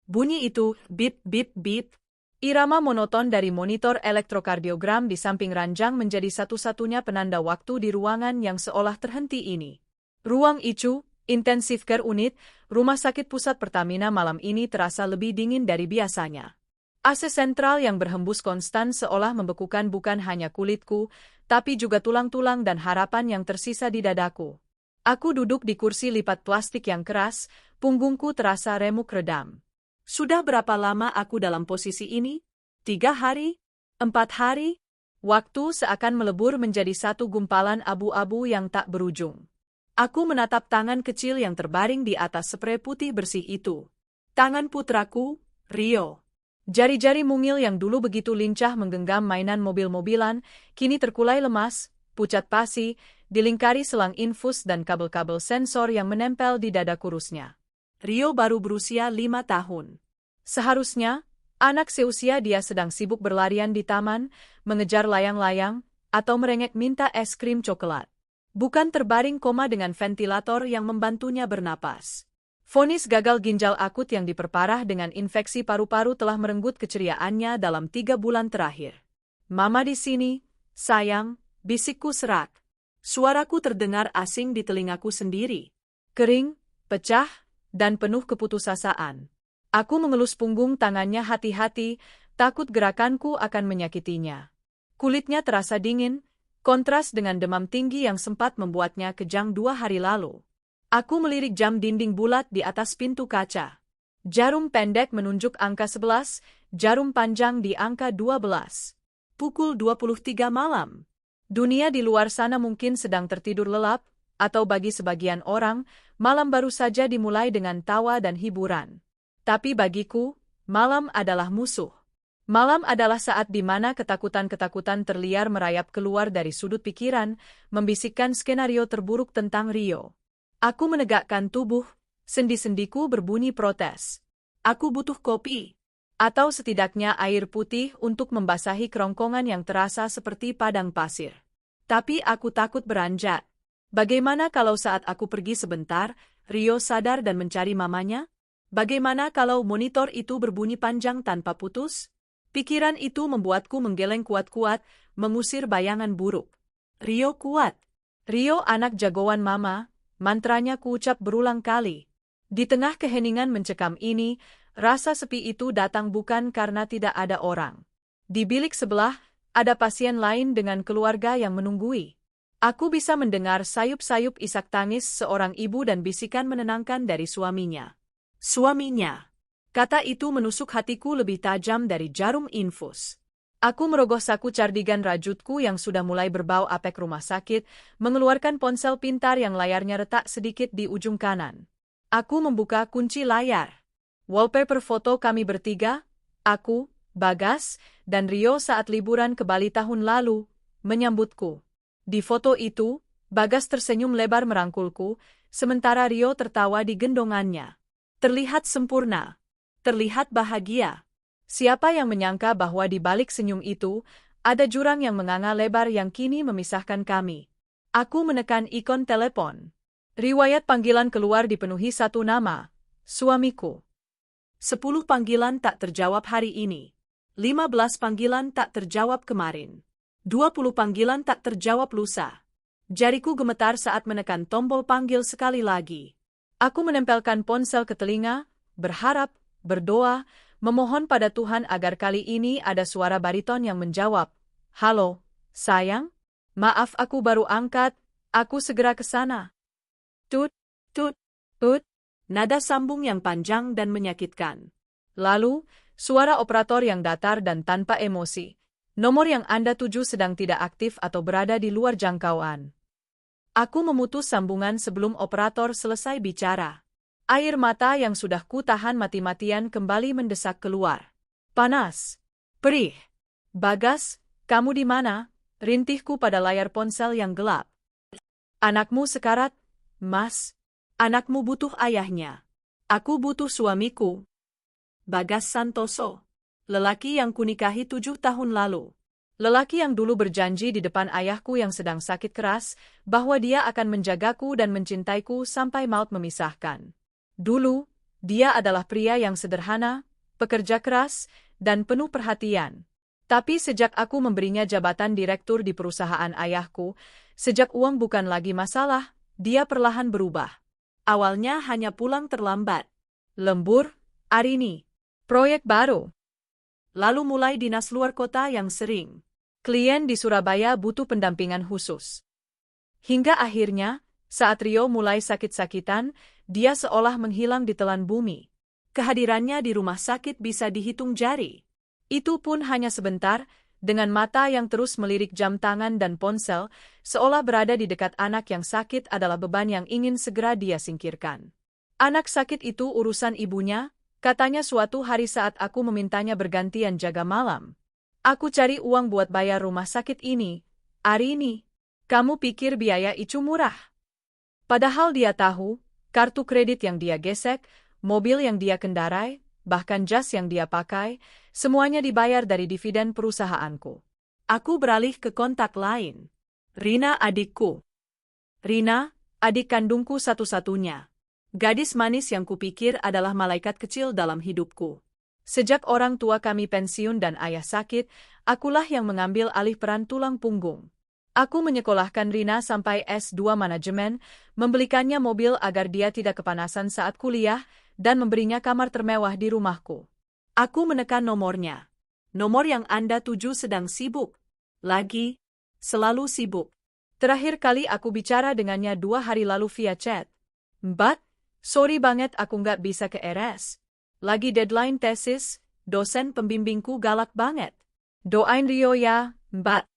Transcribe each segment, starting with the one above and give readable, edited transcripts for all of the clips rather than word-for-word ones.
Bunyi itu, bip bip bip. Irama monoton dari monitor elektrokardiogram di samping ranjang menjadi satu-satunya penanda waktu di ruangan yang seolah terhenti ini. Ruang ICU, Intensive Care Unit, Rumah Sakit Pusat Pertamina malam ini terasa lebih dingin dari biasanya. AC sentral yang berhembus konstan seolah membekukan bukan hanya kulitku, tapi juga tulang-tulang dan harapan yang tersisa di dadaku. Aku duduk di kursi lipat plastik yang keras, punggungku terasa remuk redam. Sudah berapa lama aku dalam posisi ini? 3 hari? 4 hari? Waktu seakan melebur menjadi satu gumpalan abu-abu yang tak berujung. Aku menatap tangan kecil yang terbaring di atas sprei putih bersih itu. Tangan putraku, Rio. Jari-jari mungil yang dulu begitu lincah menggenggam mainan mobil-mobilan, kini terkulai lemas, pucat pasi, dilingkari selang infus dan kabel-kabel sensor yang menempel di dada kurusnya. Rio baru berusia 5 tahun. Seharusnya, anak seusia dia sedang sibuk berlarian di taman, mengejar layang-layang, atau merengek minta es krim coklat. Bukan terbaring koma dengan ventilator yang membantunya bernapas. Vonis gagal ginjal akut yang diperparah dengan infeksi paru-paru telah merenggut keceriaannya dalam 3 bulan terakhir. Mama di sini, sayang, bisikku serak. Suaraku terdengar asing di telingaku sendiri. Kering, pecah, dan penuh keputusasaan. Aku mengelus punggung tangannya hati-hati, takut gerakanku akan menyakitinya. Kulitnya terasa dingin, kontras dengan demam tinggi yang sempat membuatnya kejang 2 hari lalu. Aku melirik jam dinding bulat di atas pintu kaca. Jarum pendek menunjuk angka 11, jarum panjang di angka 12. Pukul 23 malam. Dunia di luar sana mungkin sedang tertidur lelap, atau bagi sebagian orang, malam baru saja dimulai dengan tawa dan hiburan. Tapi bagiku, malam adalah musuh. Malam adalah saat di mana ketakutan-ketakutan terliar merayap keluar dari sudut pikiran, membisikkan skenario terburuk tentang Rio. Aku menegakkan tubuh, sendi-sendiku berbunyi protes. Aku butuh kopi. Atau setidaknya air putih untuk membasahi kerongkongan yang terasa seperti padang pasir. Tapi aku takut beranjak. Bagaimana kalau saat aku pergi sebentar, Rio sadar dan mencari mamanya? Bagaimana kalau monitor itu berbunyi panjang tanpa putus? Pikiran itu membuatku menggeleng kuat-kuat, mengusir bayangan buruk. Rio kuat. Rio anak jagoan mama. Mantranya kuucap berulang kali. Di tengah keheningan mencekam ini, rasa sepi itu datang bukan karena tidak ada orang. Di bilik sebelah, ada pasien lain dengan keluarga yang menunggui. Aku bisa mendengar sayup-sayup isak tangis seorang ibu dan bisikan menenangkan dari suaminya. Suaminya. Kata itu menusuk hatiku lebih tajam dari jarum infus. Aku merogoh saku cardigan rajutku yang sudah mulai berbau apek rumah sakit, mengeluarkan ponsel pintar yang layarnya retak sedikit di ujung kanan. Aku membuka kunci layar. Wallpaper foto kami bertiga, aku, Bagas, dan Rio saat liburan ke Bali tahun lalu, menyambutku. Di foto itu, Bagas tersenyum lebar merangkulku, sementara Rio tertawa di gendongannya. Terlihat sempurna. Terlihat bahagia. Siapa yang menyangka bahwa di balik senyum itu, ada jurang yang menganga lebar yang kini memisahkan kami. Aku menekan ikon telepon. Riwayat panggilan keluar dipenuhi satu nama, suamiku. 10 panggilan tak terjawab hari ini. 15 panggilan tak terjawab kemarin. 20 panggilan tak terjawab lusa. Jariku gemetar saat menekan tombol panggil sekali lagi. Aku menempelkan ponsel ke telinga, berharap, berdoa, memohon pada Tuhan agar kali ini ada suara bariton yang menjawab, "Halo, sayang? Maaf aku baru angkat, aku segera ke sana." Tut, tut, tut, nada sambung yang panjang dan menyakitkan. Lalu, suara operator yang datar dan tanpa emosi. Nomor yang Anda tuju sedang tidak aktif atau berada di luar jangkauan. Aku memutus sambungan sebelum operator selesai bicara. Air mata yang sudah ku tahan mati-matian kembali mendesak keluar. Panas. Perih. Bagas, kamu di mana? Rintihku pada layar ponsel yang gelap. Anakmu sekarat, Mas. Anakmu butuh ayahnya. Aku butuh suamiku. Bagas Santoso. Lelaki yang kunikahi 7 tahun lalu. Lelaki yang dulu berjanji di depan ayahku yang sedang sakit keras, bahwa dia akan menjagaku dan mencintaiku sampai maut memisahkan. Dulu, Dia adalah pria yang sederhana, pekerja keras, dan penuh perhatian. Tapi sejak aku memberinya jabatan direktur di perusahaan ayahku, sejak uang bukan lagi masalah, dia perlahan berubah. Awalnya hanya pulang terlambat. Lembur, Arini. Proyek baru. Lalu mulai dinas luar kota yang sering. Klien di Surabaya butuh pendampingan khusus. Hingga akhirnya, saat Rio mulai sakit-sakitan, dia seolah menghilang di telan bumi. Kehadirannya di rumah sakit bisa dihitung jari. Itu pun hanya sebentar, dengan mata yang terus melirik jam tangan dan ponsel, seolah berada di dekat anak yang sakit adalah beban yang ingin segera dia singkirkan. Anak sakit itu urusan ibunya, katanya suatu hari saat aku memintanya bergantian jaga malam. Aku cari uang buat bayar rumah sakit ini, Arini. Kamu pikir biaya itu murah? Padahal dia tahu, kartu kredit yang dia gesek, mobil yang dia kendarai, bahkan jas yang dia pakai, semuanya dibayar dari dividen perusahaanku. Aku beralih ke kontak lain. Rina adikku. Rina, adik kandungku satu-satunya. Gadis manis yang kupikir adalah malaikat kecil dalam hidupku. Sejak orang tua kami pensiun dan ayah sakit, akulah yang mengambil alih peran tulang punggung. Aku menyekolahkan Rina sampai S2 manajemen, membelikannya mobil agar dia tidak kepanasan saat kuliah, dan memberinya kamar termewah di rumahku. Aku menekan nomornya. Nomor yang Anda tuju sedang sibuk. Lagi, selalu sibuk. Terakhir kali aku bicara dengannya 2 hari lalu via chat. Mbak, sorry banget aku nggak bisa ke RS. Lagi deadline tesis, dosen pembimbingku galak banget. Doain Rio ya, Mbak.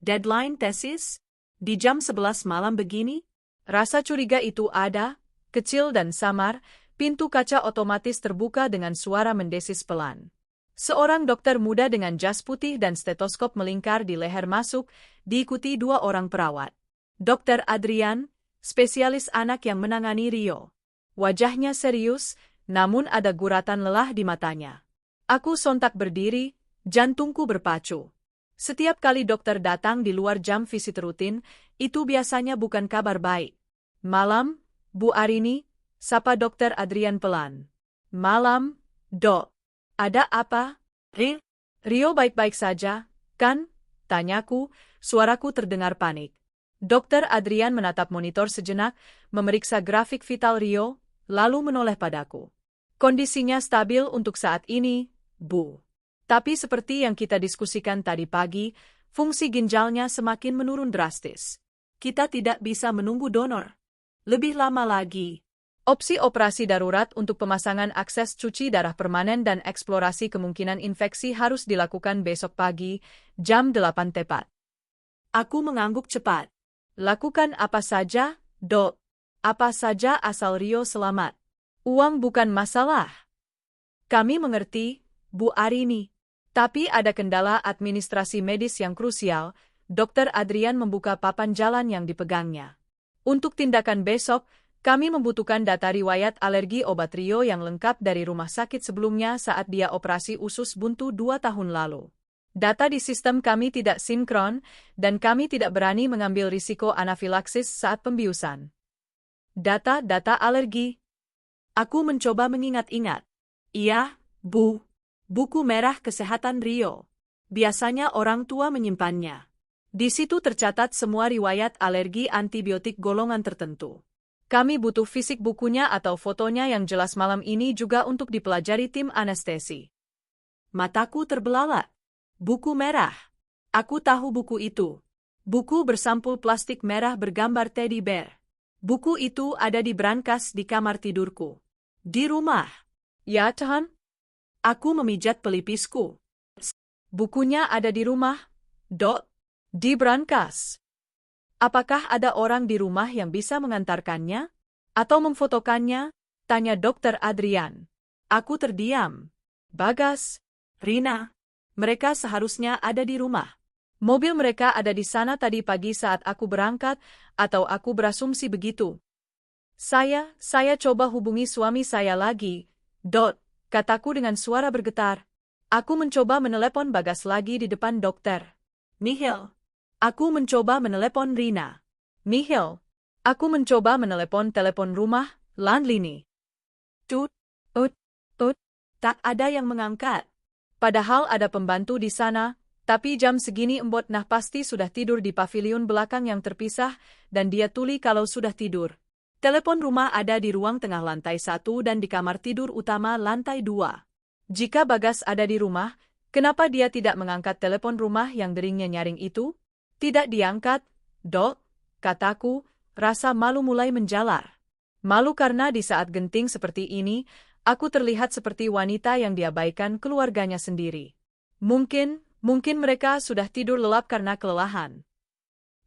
Deadline tesis? Di jam 11 malam begini? Rasa curiga itu ada, kecil dan samar. Pintu kaca otomatis terbuka dengan suara mendesis pelan. Seorang dokter muda dengan jas putih dan stetoskop melingkar di leher masuk, diikuti 2 orang perawat. Dr. Adrian, spesialis anak yang menangani Rio. Wajahnya serius, namun ada guratan lelah di matanya. Aku sontak berdiri, jantungku berpacu. Setiap kali dokter datang di luar jam visit rutin, itu biasanya bukan kabar baik. Malam, Bu Arini, sapa Dokter Adrian pelan. Malam, Dok. Ada apa? Rio baik-baik saja, kan? Tanyaku, suaraku terdengar panik. Dokter Adrian menatap monitor sejenak, memeriksa grafik vital Rio, lalu menoleh padaku. Kondisinya stabil untuk saat ini, Bu. Tapi seperti yang kita diskusikan tadi pagi, fungsi ginjalnya semakin menurun drastis. Kita tidak bisa menunggu donor lebih lama lagi. Opsi operasi darurat untuk pemasangan akses cuci darah permanen dan eksplorasi kemungkinan infeksi harus dilakukan besok pagi, jam 8 tepat. Aku mengangguk cepat. Lakukan apa saja, Dok. Apa saja asal Rio selamat. Uang bukan masalah. Kami mengerti, Bu Arini. Tapi ada kendala administrasi medis yang krusial. Dr. Adrian membuka papan jalan yang dipegangnya. Untuk tindakan besok, kami membutuhkan data riwayat alergi obat Rio yang lengkap dari rumah sakit sebelumnya saat dia operasi usus buntu 2 tahun lalu. Data di sistem kami tidak sinkron, dan kami tidak berani mengambil risiko anafilaksis saat pembiusan. Data-data alergi. Aku mencoba mengingat-ingat. Iya, Bu. Buku merah kesehatan Rio. Biasanya orang tua menyimpannya. Di situ tercatat semua riwayat alergi antibiotik golongan tertentu. Kami butuh fisik bukunya atau fotonya yang jelas malam ini juga untuk dipelajari tim anestesi. Mataku terbelalak. Buku merah. Aku tahu buku itu. Buku bersampul plastik merah bergambar teddy bear. Buku itu ada di brankas di kamar tidurku. Di rumah. Ya, Tuhan? Aku memijat pelipisku. Bukunya ada di rumah, Dok. Di brankas. Apakah ada orang di rumah yang bisa mengantarkannya? Atau memfotokannya? Tanya Dokter Adrian. Aku terdiam. Bagas, Rina, mereka seharusnya ada di rumah. Mobil mereka ada di sana tadi pagi saat aku berangkat, atau aku berasumsi begitu. Saya coba hubungi suami saya lagi, Dot, kataku dengan suara bergetar. Aku mencoba menelepon Bagas lagi di depan dokter. Nihil. Aku mencoba menelepon Rina. Nihil. Aku mencoba menelepon telepon rumah, landline. Tut, Tak ada yang mengangkat. Padahal ada pembantu di sana, tapi jam segini Embot Nah pasti sudah tidur di pavilion belakang yang terpisah, dan dia tuli kalau sudah tidur. Telepon rumah ada di ruang tengah lantai 1 dan di kamar tidur utama lantai 2. Jika Bagas ada di rumah, kenapa dia tidak mengangkat telepon rumah yang deringnya nyaring itu? Tidak diangkat, Dok, kataku, rasa malu mulai menjalar. Malu karena di saat genting seperti ini, aku terlihat seperti wanita yang diabaikan keluarganya sendiri. Mungkin mereka sudah tidur lelap karena kelelahan.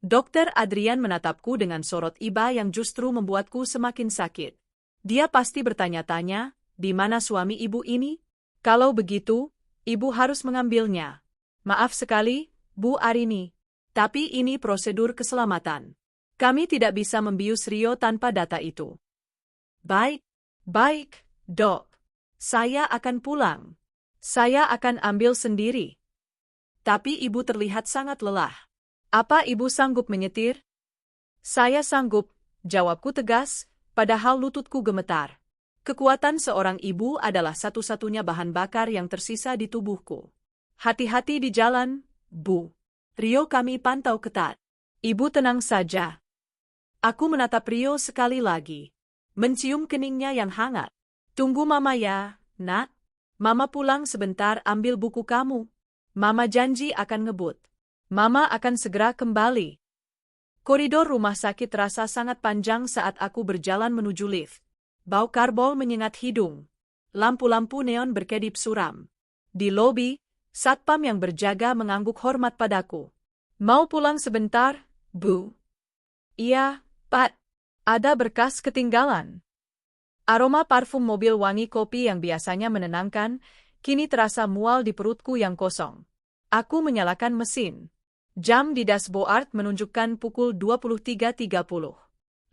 Dokter Adrian menatapku dengan sorot iba yang justru membuatku semakin sakit. Dia pasti bertanya-tanya, di mana suami ibu ini? Kalau begitu, ibu harus mengambilnya. Maaf sekali, Bu Arini. Tapi ini prosedur keselamatan. Kami tidak bisa membius Rio tanpa data itu. Baik, Dok. Saya akan pulang. Saya akan ambil sendiri. Tapi ibu terlihat sangat lelah. Apa ibu sanggup menyetir? Saya sanggup, jawabku tegas, padahal lututku gemetar. Kekuatan seorang ibu adalah satu-satunya bahan bakar yang tersisa di tubuhku. Hati-hati di jalan, Bu. Rio kami pantau ketat. Ibu tenang saja. Aku menatap Rio sekali lagi. Mencium keningnya yang hangat. Tunggu Mama ya, Nak. Mama pulang sebentar ambil buku kamu. Mama janji akan ngebut. Mama akan segera kembali. Koridor rumah sakit terasa sangat panjang saat aku berjalan menuju lift. Bau karbol menyengat hidung. Lampu-lampu neon berkedip suram. Di lobi, satpam yang berjaga mengangguk hormat padaku. Mau pulang sebentar, Bu? Iya, Pak. Ada berkas ketinggalan. Aroma parfum mobil wangi kopi yang biasanya menenangkan, kini terasa mual di perutku yang kosong. Aku menyalakan mesin. Jam di dashboard menunjukkan pukul 23.30.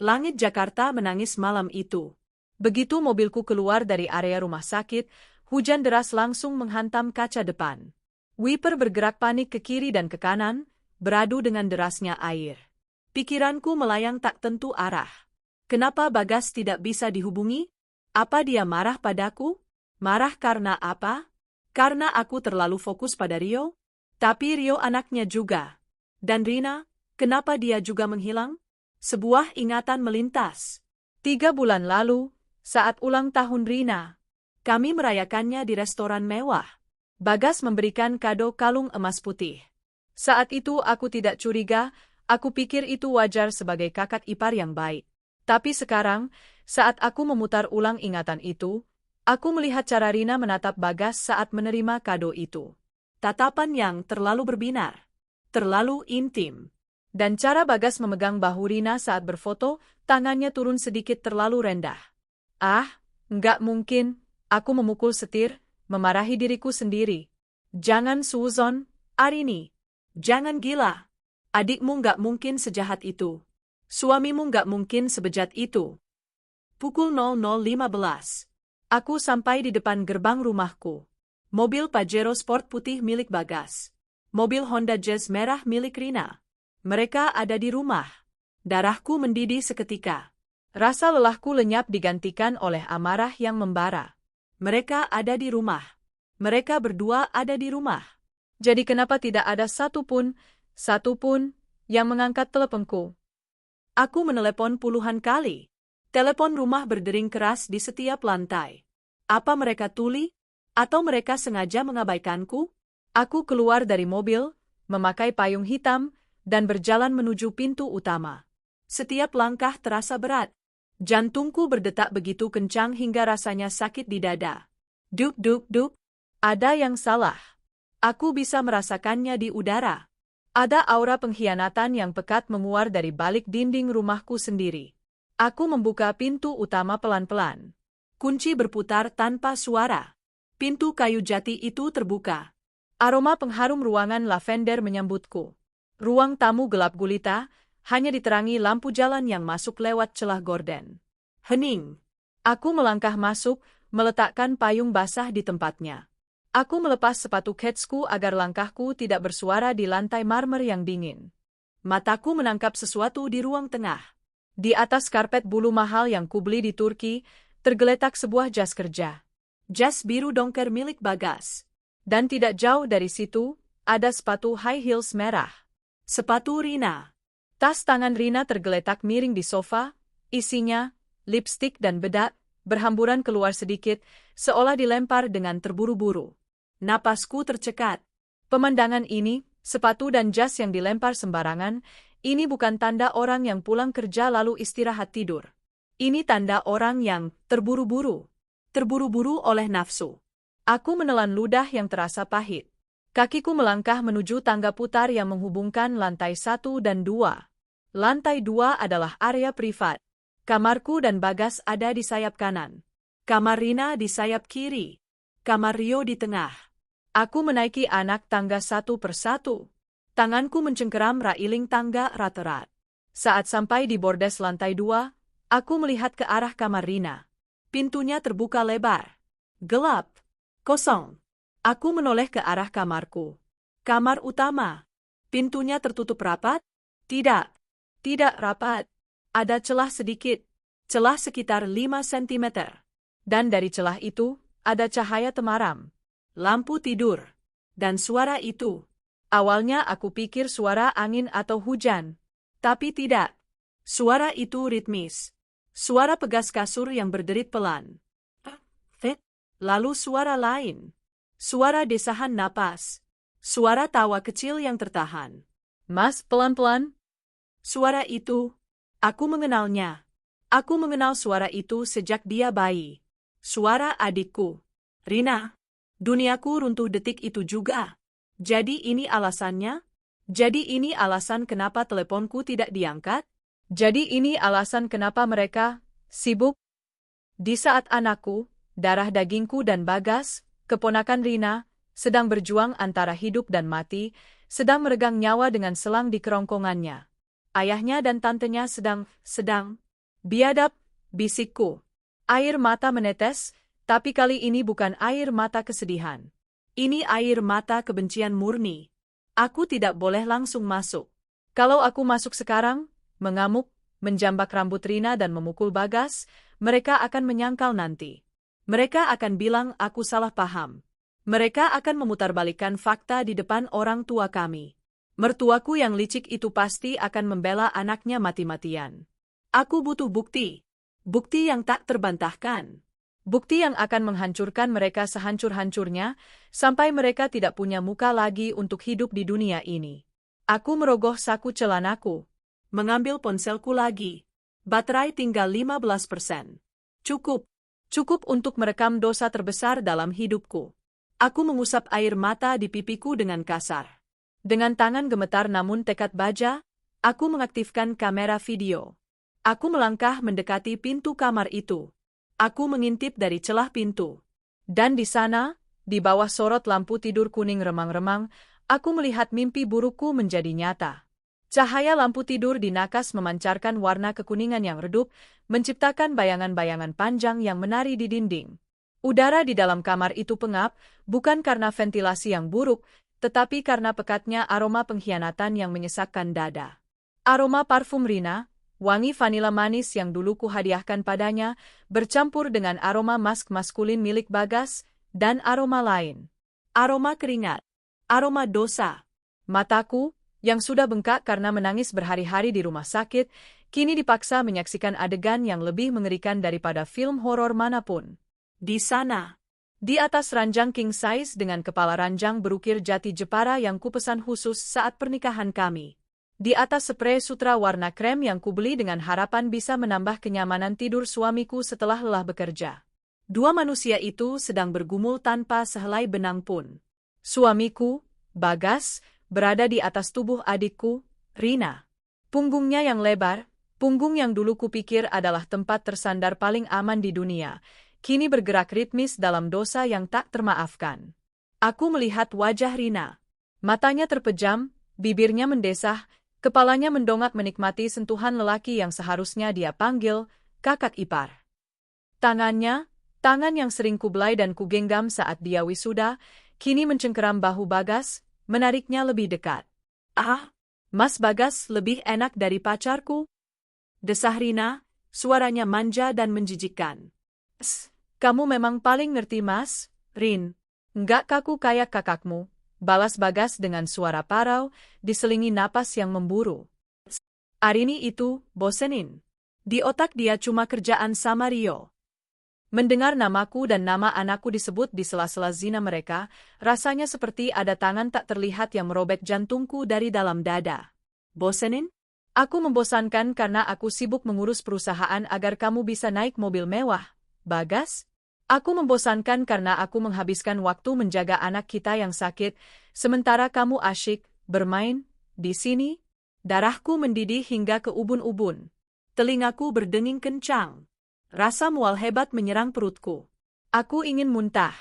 Langit Jakarta menangis malam itu. Begitu mobilku keluar dari area rumah sakit, hujan deras langsung menghantam kaca depan. Wiper bergerak panik ke kiri dan ke kanan, beradu dengan derasnya air. Pikiranku melayang tak tentu arah. Kenapa Bagas tidak bisa dihubungi? Apa dia marah padaku? Marah karena apa? Karena aku terlalu fokus pada Rio? Tapi Rio anaknya juga. Dan Rina, kenapa dia juga menghilang? Sebuah ingatan melintas. 3 bulan lalu, saat ulang tahun Rina, kami merayakannya di restoran mewah. Bagas memberikan kado kalung emas putih. Saat itu aku tidak curiga, aku pikir itu wajar sebagai kakak ipar yang baik. Tapi sekarang, saat aku memutar ulang ingatan itu, aku melihat cara Rina menatap Bagas saat menerima kado itu. Tatapan yang terlalu berbinar, terlalu intim. Dan cara Bagas memegang bahu Rina saat berfoto, tangannya turun sedikit terlalu rendah. Ah, enggak mungkin, aku memukul setir, memarahi diriku sendiri. Jangan suzon, Arini. Jangan gila. Adikmu enggak mungkin sejahat itu. Suamimu enggak mungkin sebejat itu. Pukul 00.15. Aku sampai di depan gerbang rumahku. Mobil Pajero Sport putih milik Bagas. Mobil Honda Jazz merah milik Rina. Mereka ada di rumah. Darahku mendidih seketika. Rasa lelahku lenyap digantikan oleh amarah yang membara. Mereka ada di rumah. Mereka berdua ada di rumah. Jadi kenapa tidak ada satupun yang mengangkat teleponku? Aku menelepon puluhan kali. Telepon rumah berdering keras di setiap lantai. Apa mereka tuli? Atau mereka sengaja mengabaikanku? Aku keluar dari mobil, memakai payung hitam, dan berjalan menuju pintu utama. Setiap langkah terasa berat. Jantungku berdetak begitu kencang hingga rasanya sakit di dada. Duk duk duk. Ada yang salah. Aku bisa merasakannya di udara. Ada aura pengkhianatan yang pekat menguar dari balik dinding rumahku sendiri. Aku membuka pintu utama pelan-pelan. Kunci berputar tanpa suara. Pintu kayu jati itu terbuka. Aroma pengharum ruangan lavender menyambutku. Ruang tamu gelap gulita, hanya diterangi lampu jalan yang masuk lewat celah gorden. Hening. Aku melangkah masuk, meletakkan payung basah di tempatnya. Aku melepas sepatu ketsku agar langkahku tidak bersuara di lantai marmer yang dingin. Mataku menangkap sesuatu di ruang tengah. Di atas karpet bulu mahal yang kubeli di Turki, tergeletak sebuah jas kerja. jas biru dongker milik Bagas. Dan tidak jauh dari situ, ada sepatu high heels merah. Sepatu Rina. Tas tangan Rina tergeletak miring di sofa, isinya, lipstik dan bedak, berhamburan keluar sedikit, seolah dilempar dengan terburu-buru. Napasku tercekat. Pemandangan ini, sepatu dan jas yang dilempar sembarangan, ini bukan tanda orang yang pulang kerja lalu istirahat tidur. Ini tanda orang yang terburu-buru. Terburu-buru oleh nafsu. Aku menelan ludah yang terasa pahit. Kakiku melangkah menuju tangga putar yang menghubungkan lantai 1 dan 2. Lantai 2 adalah area privat. Kamarku dan Bagas ada di sayap kanan. Kamar Rina di sayap kiri. Kamar Rio di tengah. Aku menaiki anak tangga satu persatu. Tanganku mencengkeram railing tangga rat-rat. Saat sampai di bordes lantai 2, aku melihat ke arah kamar Rina. Pintunya terbuka lebar. Gelap. Kosong. Aku menoleh ke arah kamarku. Kamar utama. Pintunya tertutup rapat? Tidak. Tidak rapat. Ada celah sedikit. Celah sekitar 5 cm. Dan dari celah itu, ada cahaya temaram. Lampu tidur. Dan suara itu. Awalnya aku pikir suara angin atau hujan. Tapi tidak. Suara itu ritmis. Suara pegas kasur yang berderit pelan. Lalu suara lain. Suara desahan napas. Suara tawa kecil yang tertahan. Mas, pelan-pelan. Suara itu, aku mengenalnya. Aku mengenal suara itu sejak dia bayi. Suara adikku. Rina. Duniaku runtuh detik itu juga. Jadi ini alasannya? Jadi ini alasan kenapa teleponku tidak diangkat? Jadi ini alasan kenapa mereka sibuk? Di saat anakku, darah dagingku dan Bagas, keponakan Rina, sedang berjuang antara hidup dan mati, sedang meregang nyawa dengan selang di kerongkongannya. Ayahnya dan tantenya sedang, biadab, bisikku. Air mata menetes, tapi kali ini bukan air mata kesedihan. Ini air mata kebencian murni. Aku tidak boleh langsung masuk. Kalau aku masuk sekarang, mengamuk, menjambak rambut Rina dan memukul Bagas, mereka akan menyangkal nanti. Mereka akan bilang aku salah paham. Mereka akan memutarbalikkan fakta di depan orang tua kami. Mertuaku yang licik itu pasti akan membela anaknya mati-matian. Aku butuh bukti. Bukti yang tak terbantahkan. Bukti yang akan menghancurkan mereka sehancur-hancurnya, sampai mereka tidak punya muka lagi untuk hidup di dunia ini. Aku merogoh saku celanaku. Mengambil ponselku lagi. Baterai tinggal 15%. Cukup. Cukup untuk merekam dosa terbesar dalam hidupku. Aku mengusap air mata di pipiku dengan kasar. Dengan tangan gemetar namun tekad baja, aku mengaktifkan kamera video. Aku melangkah mendekati pintu kamar itu. Aku mengintip dari celah pintu. Dan di sana, di bawah sorot lampu tidur kuning remang-remang, aku melihat mimpi burukku menjadi nyata. Cahaya lampu tidur di nakas memancarkan warna kekuningan yang redup, menciptakan bayangan-bayangan panjang yang menari di dinding. Udara di dalam kamar itu pengap, bukan karena ventilasi yang buruk, tetapi karena pekatnya aroma pengkhianatan yang menyesakkan dada. Aroma parfum Rina, wangi vanila manis yang dulu kuhadiahkan padanya, bercampur dengan aroma mask maskulin milik Bagas, dan aroma lain. Aroma keringat. Aroma dosa. Mataku, yang sudah bengkak karena menangis berhari-hari di rumah sakit, kini dipaksa menyaksikan adegan yang lebih mengerikan daripada film horor manapun. Di sana, di atas ranjang king size dengan kepala ranjang berukir jati Jepara yang kupesan khusus saat pernikahan kami. Di atas sprei sutra warna krem yang kubeli dengan harapan bisa menambah kenyamanan tidur suamiku setelah lelah bekerja. Dua manusia itu sedang bergumul tanpa sehelai benang pun. Suamiku, Bagas, berada di atas tubuh adikku, Rina. Punggungnya yang lebar, punggung yang dulu kupikir adalah tempat tersandar paling aman di dunia, kini bergerak ritmis dalam dosa yang tak termaafkan. Aku melihat wajah Rina. Matanya terpejam, bibirnya mendesah, kepalanya mendongak menikmati sentuhan lelaki yang seharusnya dia panggil kakak ipar. Tangannya, tangan yang sering kubelai dan kugenggam saat dia wisuda, kini mencengkeram bahu Bagas, menariknya lebih dekat. Ah, Mas Bagas lebih enak dari pacarku? Desah Rina, suaranya manja dan menjijikkan. Kamu memang paling ngerti, Mas, Rin. Nggak kaku kayak kakakmu, balas Bagas dengan suara parau, diselingi napas yang memburu. Arini itu, bosenin. Di otak dia cuma kerjaan sama Rio. Mendengar namaku dan nama anakku disebut di sela-sela zina mereka, rasanya seperti ada tangan tak terlihat yang merobek jantungku dari dalam dada. Bosenin? Aku membosankan karena aku sibuk mengurus perusahaan agar kamu bisa naik mobil mewah, Bagas? Aku membosankan karena aku menghabiskan waktu menjaga anak kita yang sakit, sementara kamu asyik bermain di sini. Darahku mendidih hingga ke ubun-ubun. Telingaku berdenging kencang. Rasa mual hebat menyerang perutku. Aku ingin muntah.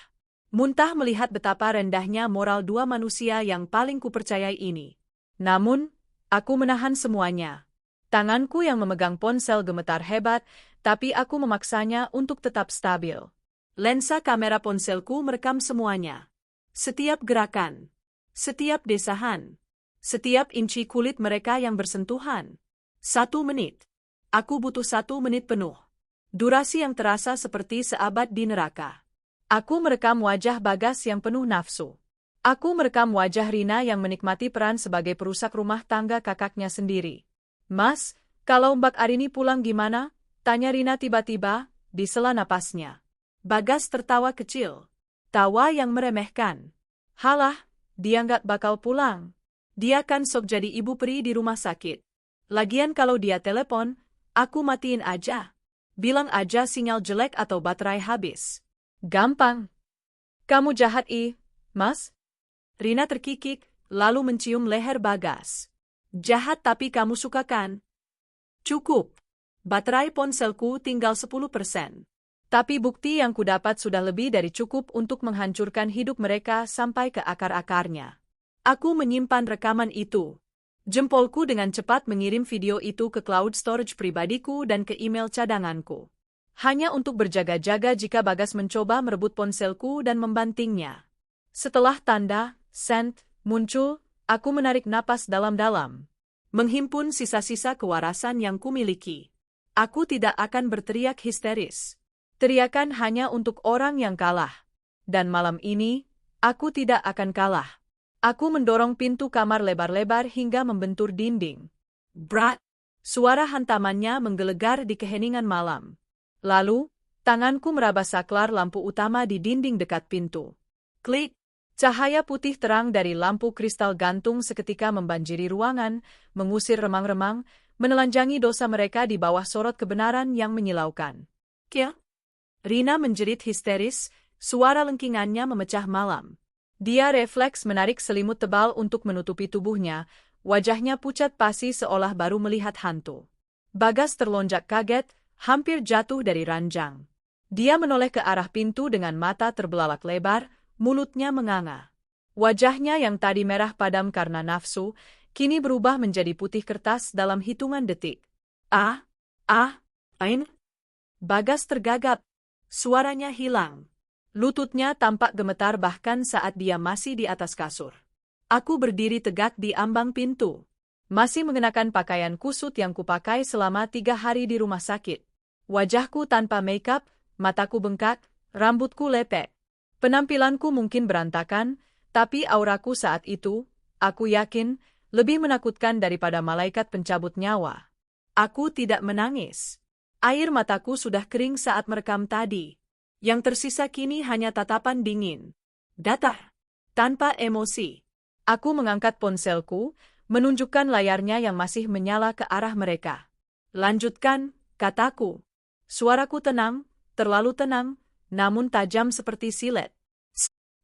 Muntah melihat betapa rendahnya moral dua manusia yang paling kupercayai ini. Namun, aku menahan semuanya. Tanganku yang memegang ponsel gemetar hebat, tapi aku memaksanya untuk tetap stabil. Lensa kamera ponselku merekam semuanya. Setiap gerakan. Setiap desahan. Setiap inci kulit mereka yang bersentuhan. 1 menit. Aku butuh 1 menit penuh. Durasi yang terasa seperti seabad di neraka. Aku merekam wajah Bagas yang penuh nafsu. Aku merekam wajah Rina yang menikmati peran sebagai perusak rumah tangga kakaknya sendiri. Mas, kalau Mbak Arini pulang gimana? Tanya Rina tiba-tiba, di sela napasnya. Bagas tertawa kecil. Tawa yang meremehkan. Halah, dia nggak bakal pulang. Dia kan sok jadi ibu peri di rumah sakit. Lagian kalau dia telepon, aku matiin aja. Bilang aja sinyal jelek atau baterai habis. Gampang. Kamu jahat Mas? Rina terkikik, lalu mencium leher Bagas. Jahat tapi kamu suka kan? Cukup. Baterai ponselku tinggal 10%. Tapi bukti yang kudapat sudah lebih dari cukup untuk menghancurkan hidup mereka sampai ke akar-akarnya. Aku menyimpan rekaman itu. Jempolku dengan cepat mengirim video itu ke cloud storage pribadiku dan ke email cadanganku. Hanya untuk berjaga-jaga jika Bagas mencoba merebut ponselku dan membantingnya. Setelah tanda send muncul, aku menarik napas dalam-dalam. Menghimpun sisa-sisa kewarasan yang kumiliki. Aku tidak akan berteriak histeris. Teriakan hanya untuk orang yang kalah. Dan malam ini, aku tidak akan kalah. Aku mendorong pintu kamar lebar-lebar hingga membentur dinding. Brat! Suara hantamannya menggelegar di keheningan malam. Lalu, tanganku meraba saklar lampu utama di dinding dekat pintu. Klik! Cahaya putih terang dari lampu kristal gantung seketika membanjiri ruangan, mengusir remang-remang, menelanjangi dosa mereka di bawah sorot kebenaran yang menyilaukan. Kia? Rina menjerit histeris, suara lengkingannya memecah malam. Dia refleks menarik selimut tebal untuk menutupi tubuhnya, wajahnya pucat pasi seolah baru melihat hantu. Bagas terlonjak kaget, hampir jatuh dari ranjang. Dia menoleh ke arah pintu dengan mata terbelalak lebar, mulutnya menganga. Wajahnya yang tadi merah padam karena nafsu, kini berubah menjadi putih kertas dalam hitungan detik. Ain? Bagas tergagap. Suaranya hilang. Lututnya tampak gemetar bahkan saat dia masih di atas kasur. Aku berdiri tegak di ambang pintu. Masih mengenakan pakaian kusut yang kupakai selama 3 hari di rumah sakit. Wajahku tanpa makeup, mataku bengkak, rambutku lepek. Penampilanku mungkin berantakan, tapi auraku saat itu, aku yakin, lebih menakutkan daripada malaikat pencabut nyawa. Aku tidak menangis. Air mataku sudah kering saat merekam tadi. Yang tersisa kini hanya tatapan dingin. Datar. Tanpa emosi. Aku mengangkat ponselku, menunjukkan layarnya yang masih menyala ke arah mereka. Lanjutkan, kataku. Suaraku tenang, terlalu tenang, namun tajam seperti silet.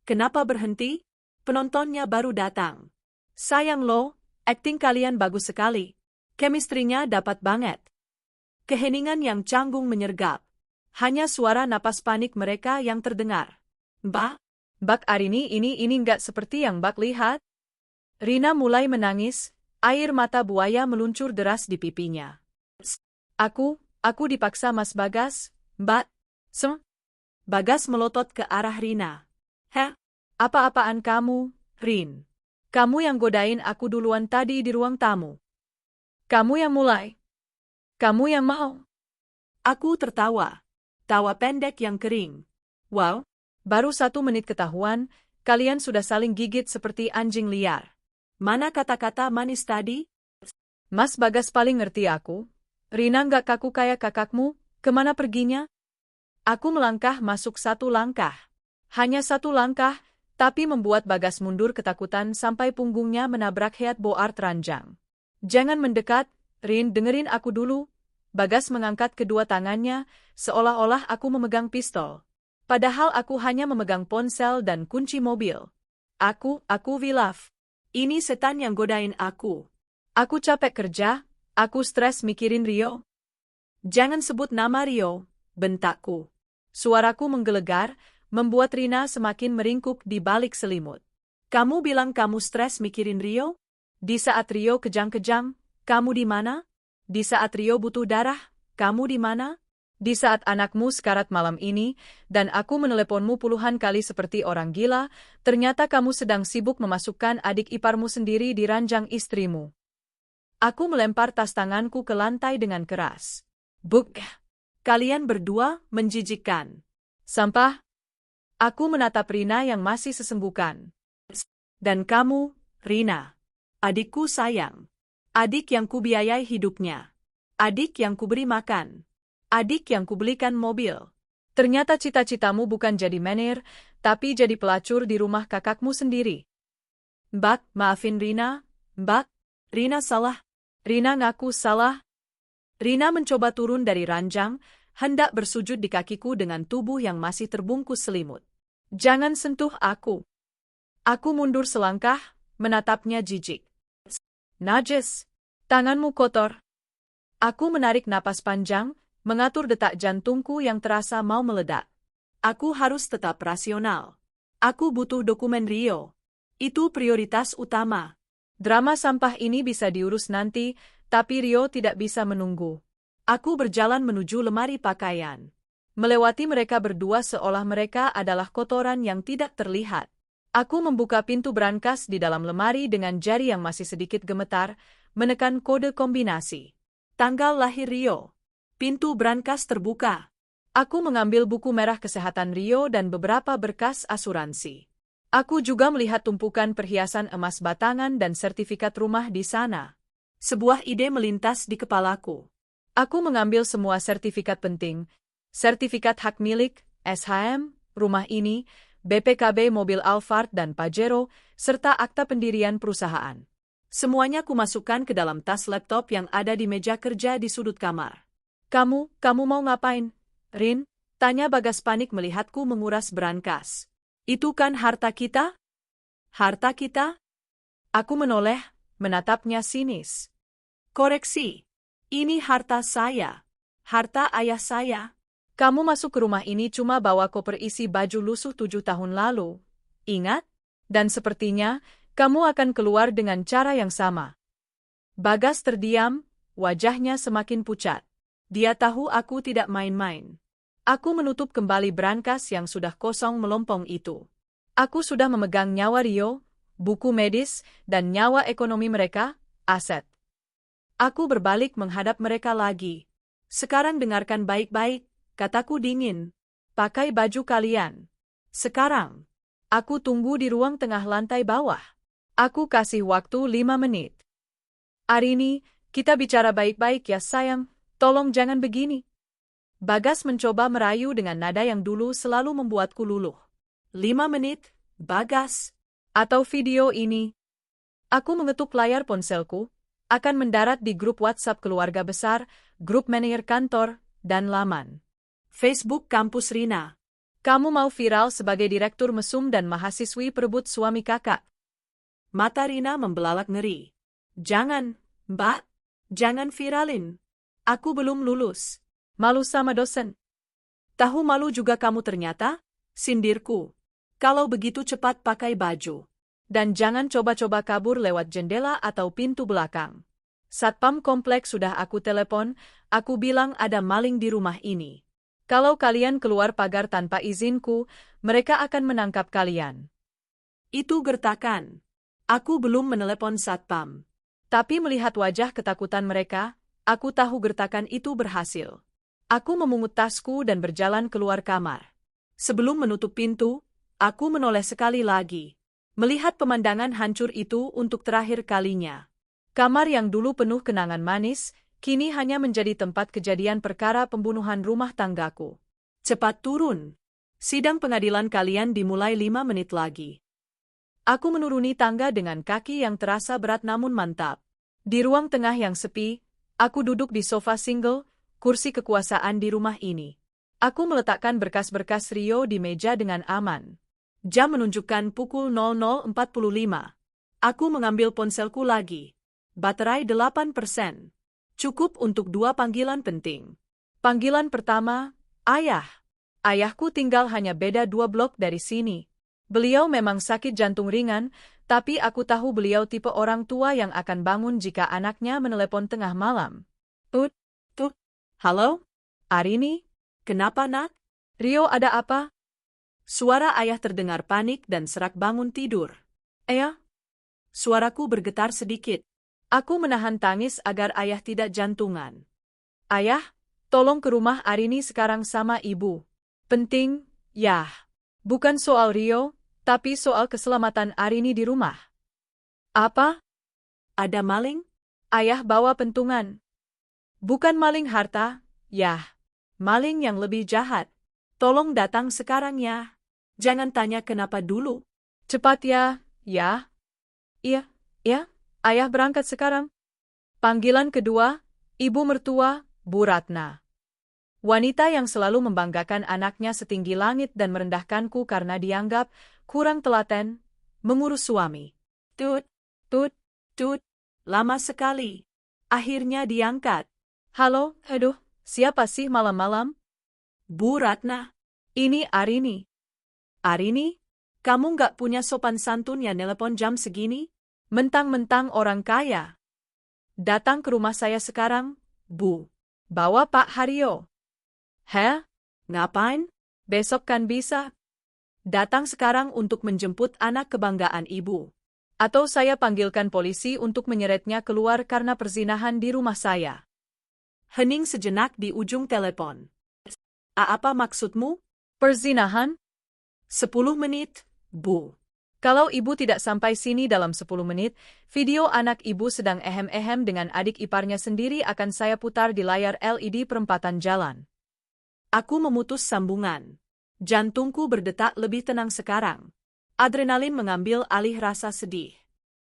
Kenapa berhenti? Penontonnya baru datang. Sayang lo, akting kalian bagus sekali. Chemistry-nya dapat banget. Keheningan yang canggung menyergap. Hanya suara napas panik mereka yang terdengar. Mbak Arini ini nggak seperti yang Mbak lihat. Rina mulai menangis, air mata buaya meluncur deras di pipinya. Aku dipaksa Mas Bagas, Mbak. Bagas melotot ke arah Rina. Apa-apaan kamu, Rin? Kamu yang godain aku duluan tadi di ruang tamu. Kamu yang mulai. Kamu yang mau. Aku tertawa. Tawa pendek yang kering. Wow, baru 1 menit ketahuan, kalian sudah saling gigit seperti anjing liar. Mana kata-kata manis tadi? Mas Bagas paling ngerti aku. Rina nggak kaku kayak kakakmu, kemana perginya? Aku melangkah masuk 1 langkah. Hanya 1 langkah, tapi membuat Bagas mundur ketakutan sampai punggungnya menabrak headboard ranjang. Jangan mendekat, Rin, dengerin aku dulu. Bagas mengangkat kedua tangannya, seolah-olah aku memegang pistol. Padahal aku hanya memegang ponsel dan kunci mobil. Aku Wilaf. Ini setan yang godain aku. Aku capek kerja, aku stres mikirin Rio. Jangan sebut nama Rio, bentakku. Suaraku menggelegar, membuat Rina semakin meringkuk di balik selimut. Kamu bilang kamu stres mikirin Rio? Di saat Rio kejang-kejang, kamu di mana? Di saat Rio butuh darah, kamu di mana? Di saat anakmu sekarat malam ini, dan aku meneleponmu puluhan kali seperti orang gila, ternyata kamu sedang sibuk memasukkan adik iparmu sendiri di ranjang istrimu. Aku melempar tas tanganku ke lantai dengan keras. Buk! Kalian berdua menjijikkan. Sampah! Aku menatap Rina yang masih sesenggukan. Dan kamu, Rina. Adikku sayang. Adik yang kubiayai hidupnya. Adik yang kuberi makan. Adik yang kubelikan mobil. Ternyata cita-citamu bukan jadi menir, tapi jadi pelacur di rumah kakakmu sendiri. Mbak, maafin Rina. Mbak, Rina salah. Rina ngaku salah. Rina mencoba turun dari ranjang, hendak bersujud di kakiku dengan tubuh yang masih terbungkus selimut. Jangan sentuh aku. Aku mundur selangkah, menatapnya jijik. Najis, tanganmu kotor. Aku menarik napas panjang, mengatur detak jantungku yang terasa mau meledak. Aku harus tetap rasional. Aku butuh dokumen Rio. Itu prioritas utama. Drama sampah ini bisa diurus nanti, tapi Rio tidak bisa menunggu. Aku berjalan menuju lemari pakaian. Melewati mereka berdua seolah mereka adalah kotoran yang tidak terlihat. Aku membuka pintu brankas di dalam lemari dengan jari yang masih sedikit gemetar, menekan kode kombinasi. Tanggal lahir Rio. Pintu brankas terbuka. Aku mengambil buku merah kesehatan Rio dan beberapa berkas asuransi. Aku juga melihat tumpukan perhiasan emas batangan dan sertifikat rumah di sana. Sebuah ide melintas di kepalaku. Aku mengambil semua sertifikat penting, sertifikat hak milik, SHM, rumah ini, BPKB mobil Alphard dan Pajero, serta akta pendirian perusahaan. Semuanya kumasukkan ke dalam tas laptop yang ada di meja kerja di sudut kamar. Kamu mau ngapain, Rin? Tanya Bagas panik melihatku menguras brankas. Itu kan harta kita? Harta kita? Aku menoleh, menatapnya sinis. Koreksi. Ini harta saya. Harta ayah saya. Kamu masuk ke rumah ini cuma bawa koper isi baju lusuh 7 tahun lalu. Ingat? Dan sepertinya, kamu akan keluar dengan cara yang sama. Bagas terdiam, wajahnya semakin pucat. Dia tahu aku tidak main-main. Aku menutup kembali brankas yang sudah kosong melompong itu. Aku sudah memegang nyawa Rio, buku medis, dan nyawa ekonomi mereka, aset. Aku berbalik menghadap mereka lagi. Sekarang dengarkan baik-baik, kataku dingin. Pakai baju kalian. Sekarang. Aku tunggu di ruang tengah lantai bawah. Aku kasih waktu 5 menit. Arini, kita bicara baik-baik ya sayang, tolong jangan begini. Bagas mencoba merayu dengan nada yang dulu selalu membuatku luluh. 5 menit, Bagas. Atau video ini. Aku mengetuk layar ponselku, akan mendarat di grup WhatsApp keluarga besar, grup manajer kantor, dan laman Facebook kampus Rina. Kamu mau viral sebagai direktur mesum dan mahasiswi perebut suami kakak. Mata Rina membelalak ngeri. Jangan, Mbak. Jangan viralin. Aku belum lulus. Malu sama dosen. Tahu malu juga kamu ternyata? Sindirku. Kalau begitu cepat pakai baju. Dan jangan coba-coba kabur lewat jendela atau pintu belakang. Satpam kompleks sudah aku telepon, aku bilang ada maling di rumah ini. Kalau kalian keluar pagar tanpa izinku, mereka akan menangkap kalian. Itu gertakan. Aku belum menelepon satpam. Tapi melihat wajah ketakutan mereka, aku tahu gertakan itu berhasil. Aku memungut tasku dan berjalan keluar kamar. Sebelum menutup pintu, aku menoleh sekali lagi, melihat pemandangan hancur itu untuk terakhir kalinya. Kamar yang dulu penuh kenangan manis, kini hanya menjadi tempat kejadian perkara pembunuhan rumah tanggaku. Cepat turun. Sidang pengadilan kalian dimulai 5 menit lagi. Aku menuruni tangga dengan kaki yang terasa berat namun mantap. Di ruang tengah yang sepi, aku duduk di sofa single, kursi kekuasaan di rumah ini. Aku meletakkan berkas-berkas Rio di meja dengan aman. Jam menunjukkan pukul 00.45. Aku mengambil ponselku lagi. Baterai 8%. Cukup untuk 2 panggilan penting. Panggilan pertama, Ayah. Ayahku tinggal hanya beda 2 blok dari sini. Beliau memang sakit jantung ringan, tapi aku tahu beliau tipe orang tua yang akan bangun jika anaknya menelepon tengah malam. Halo? Arini? Kenapa, Nak? Rio, ada apa? Suara ayah terdengar panik dan serak bangun tidur. Ayah? Suaraku bergetar sedikit. Aku menahan tangis agar ayah tidak jantungan. Ayah, tolong ke rumah Arini sekarang sama ibu. Penting, ya. Bukan soal Rio, tapi soal keselamatan Arini di rumah. Apa? Ada maling? Ayah bawa pentungan. Bukan maling harta, ya. Maling yang lebih jahat. Tolong datang sekarang ya. Jangan tanya kenapa dulu. Cepat ya, ya. Iya, ayah berangkat sekarang. Panggilan kedua, ibu mertua, Bu Ratna. Wanita yang selalu membanggakan anaknya setinggi langit dan merendahkanku karena dianggap kurang telaten, mengurus suami. Tut. Lama sekali. Akhirnya diangkat. Halo, aduh, siapa sih malam-malam? Bu Ratna. Ini Arini. Arini? Kamu nggak punya sopan santun ya nelepon jam segini? Mentang-mentang orang kaya. Datang ke rumah saya sekarang, Bu. Bawa Pak Haryo. Heh? Ngapain? Besok kan bisa. Datang sekarang untuk menjemput anak kebanggaan ibu. Atau saya panggilkan polisi untuk menyeretnya keluar karena perzinahan di rumah saya. Hening sejenak di ujung telepon. Apa maksudmu? Perzinahan? 10 menit, Bu. Kalau ibu tidak sampai sini dalam 10 menit, video anak ibu sedang ehem-ehem dengan adik iparnya sendiri akan saya putar di layar LED perempatan jalan. Aku memutus sambungan. Jantungku berdetak lebih tenang sekarang. Adrenalin mengambil alih rasa sedih.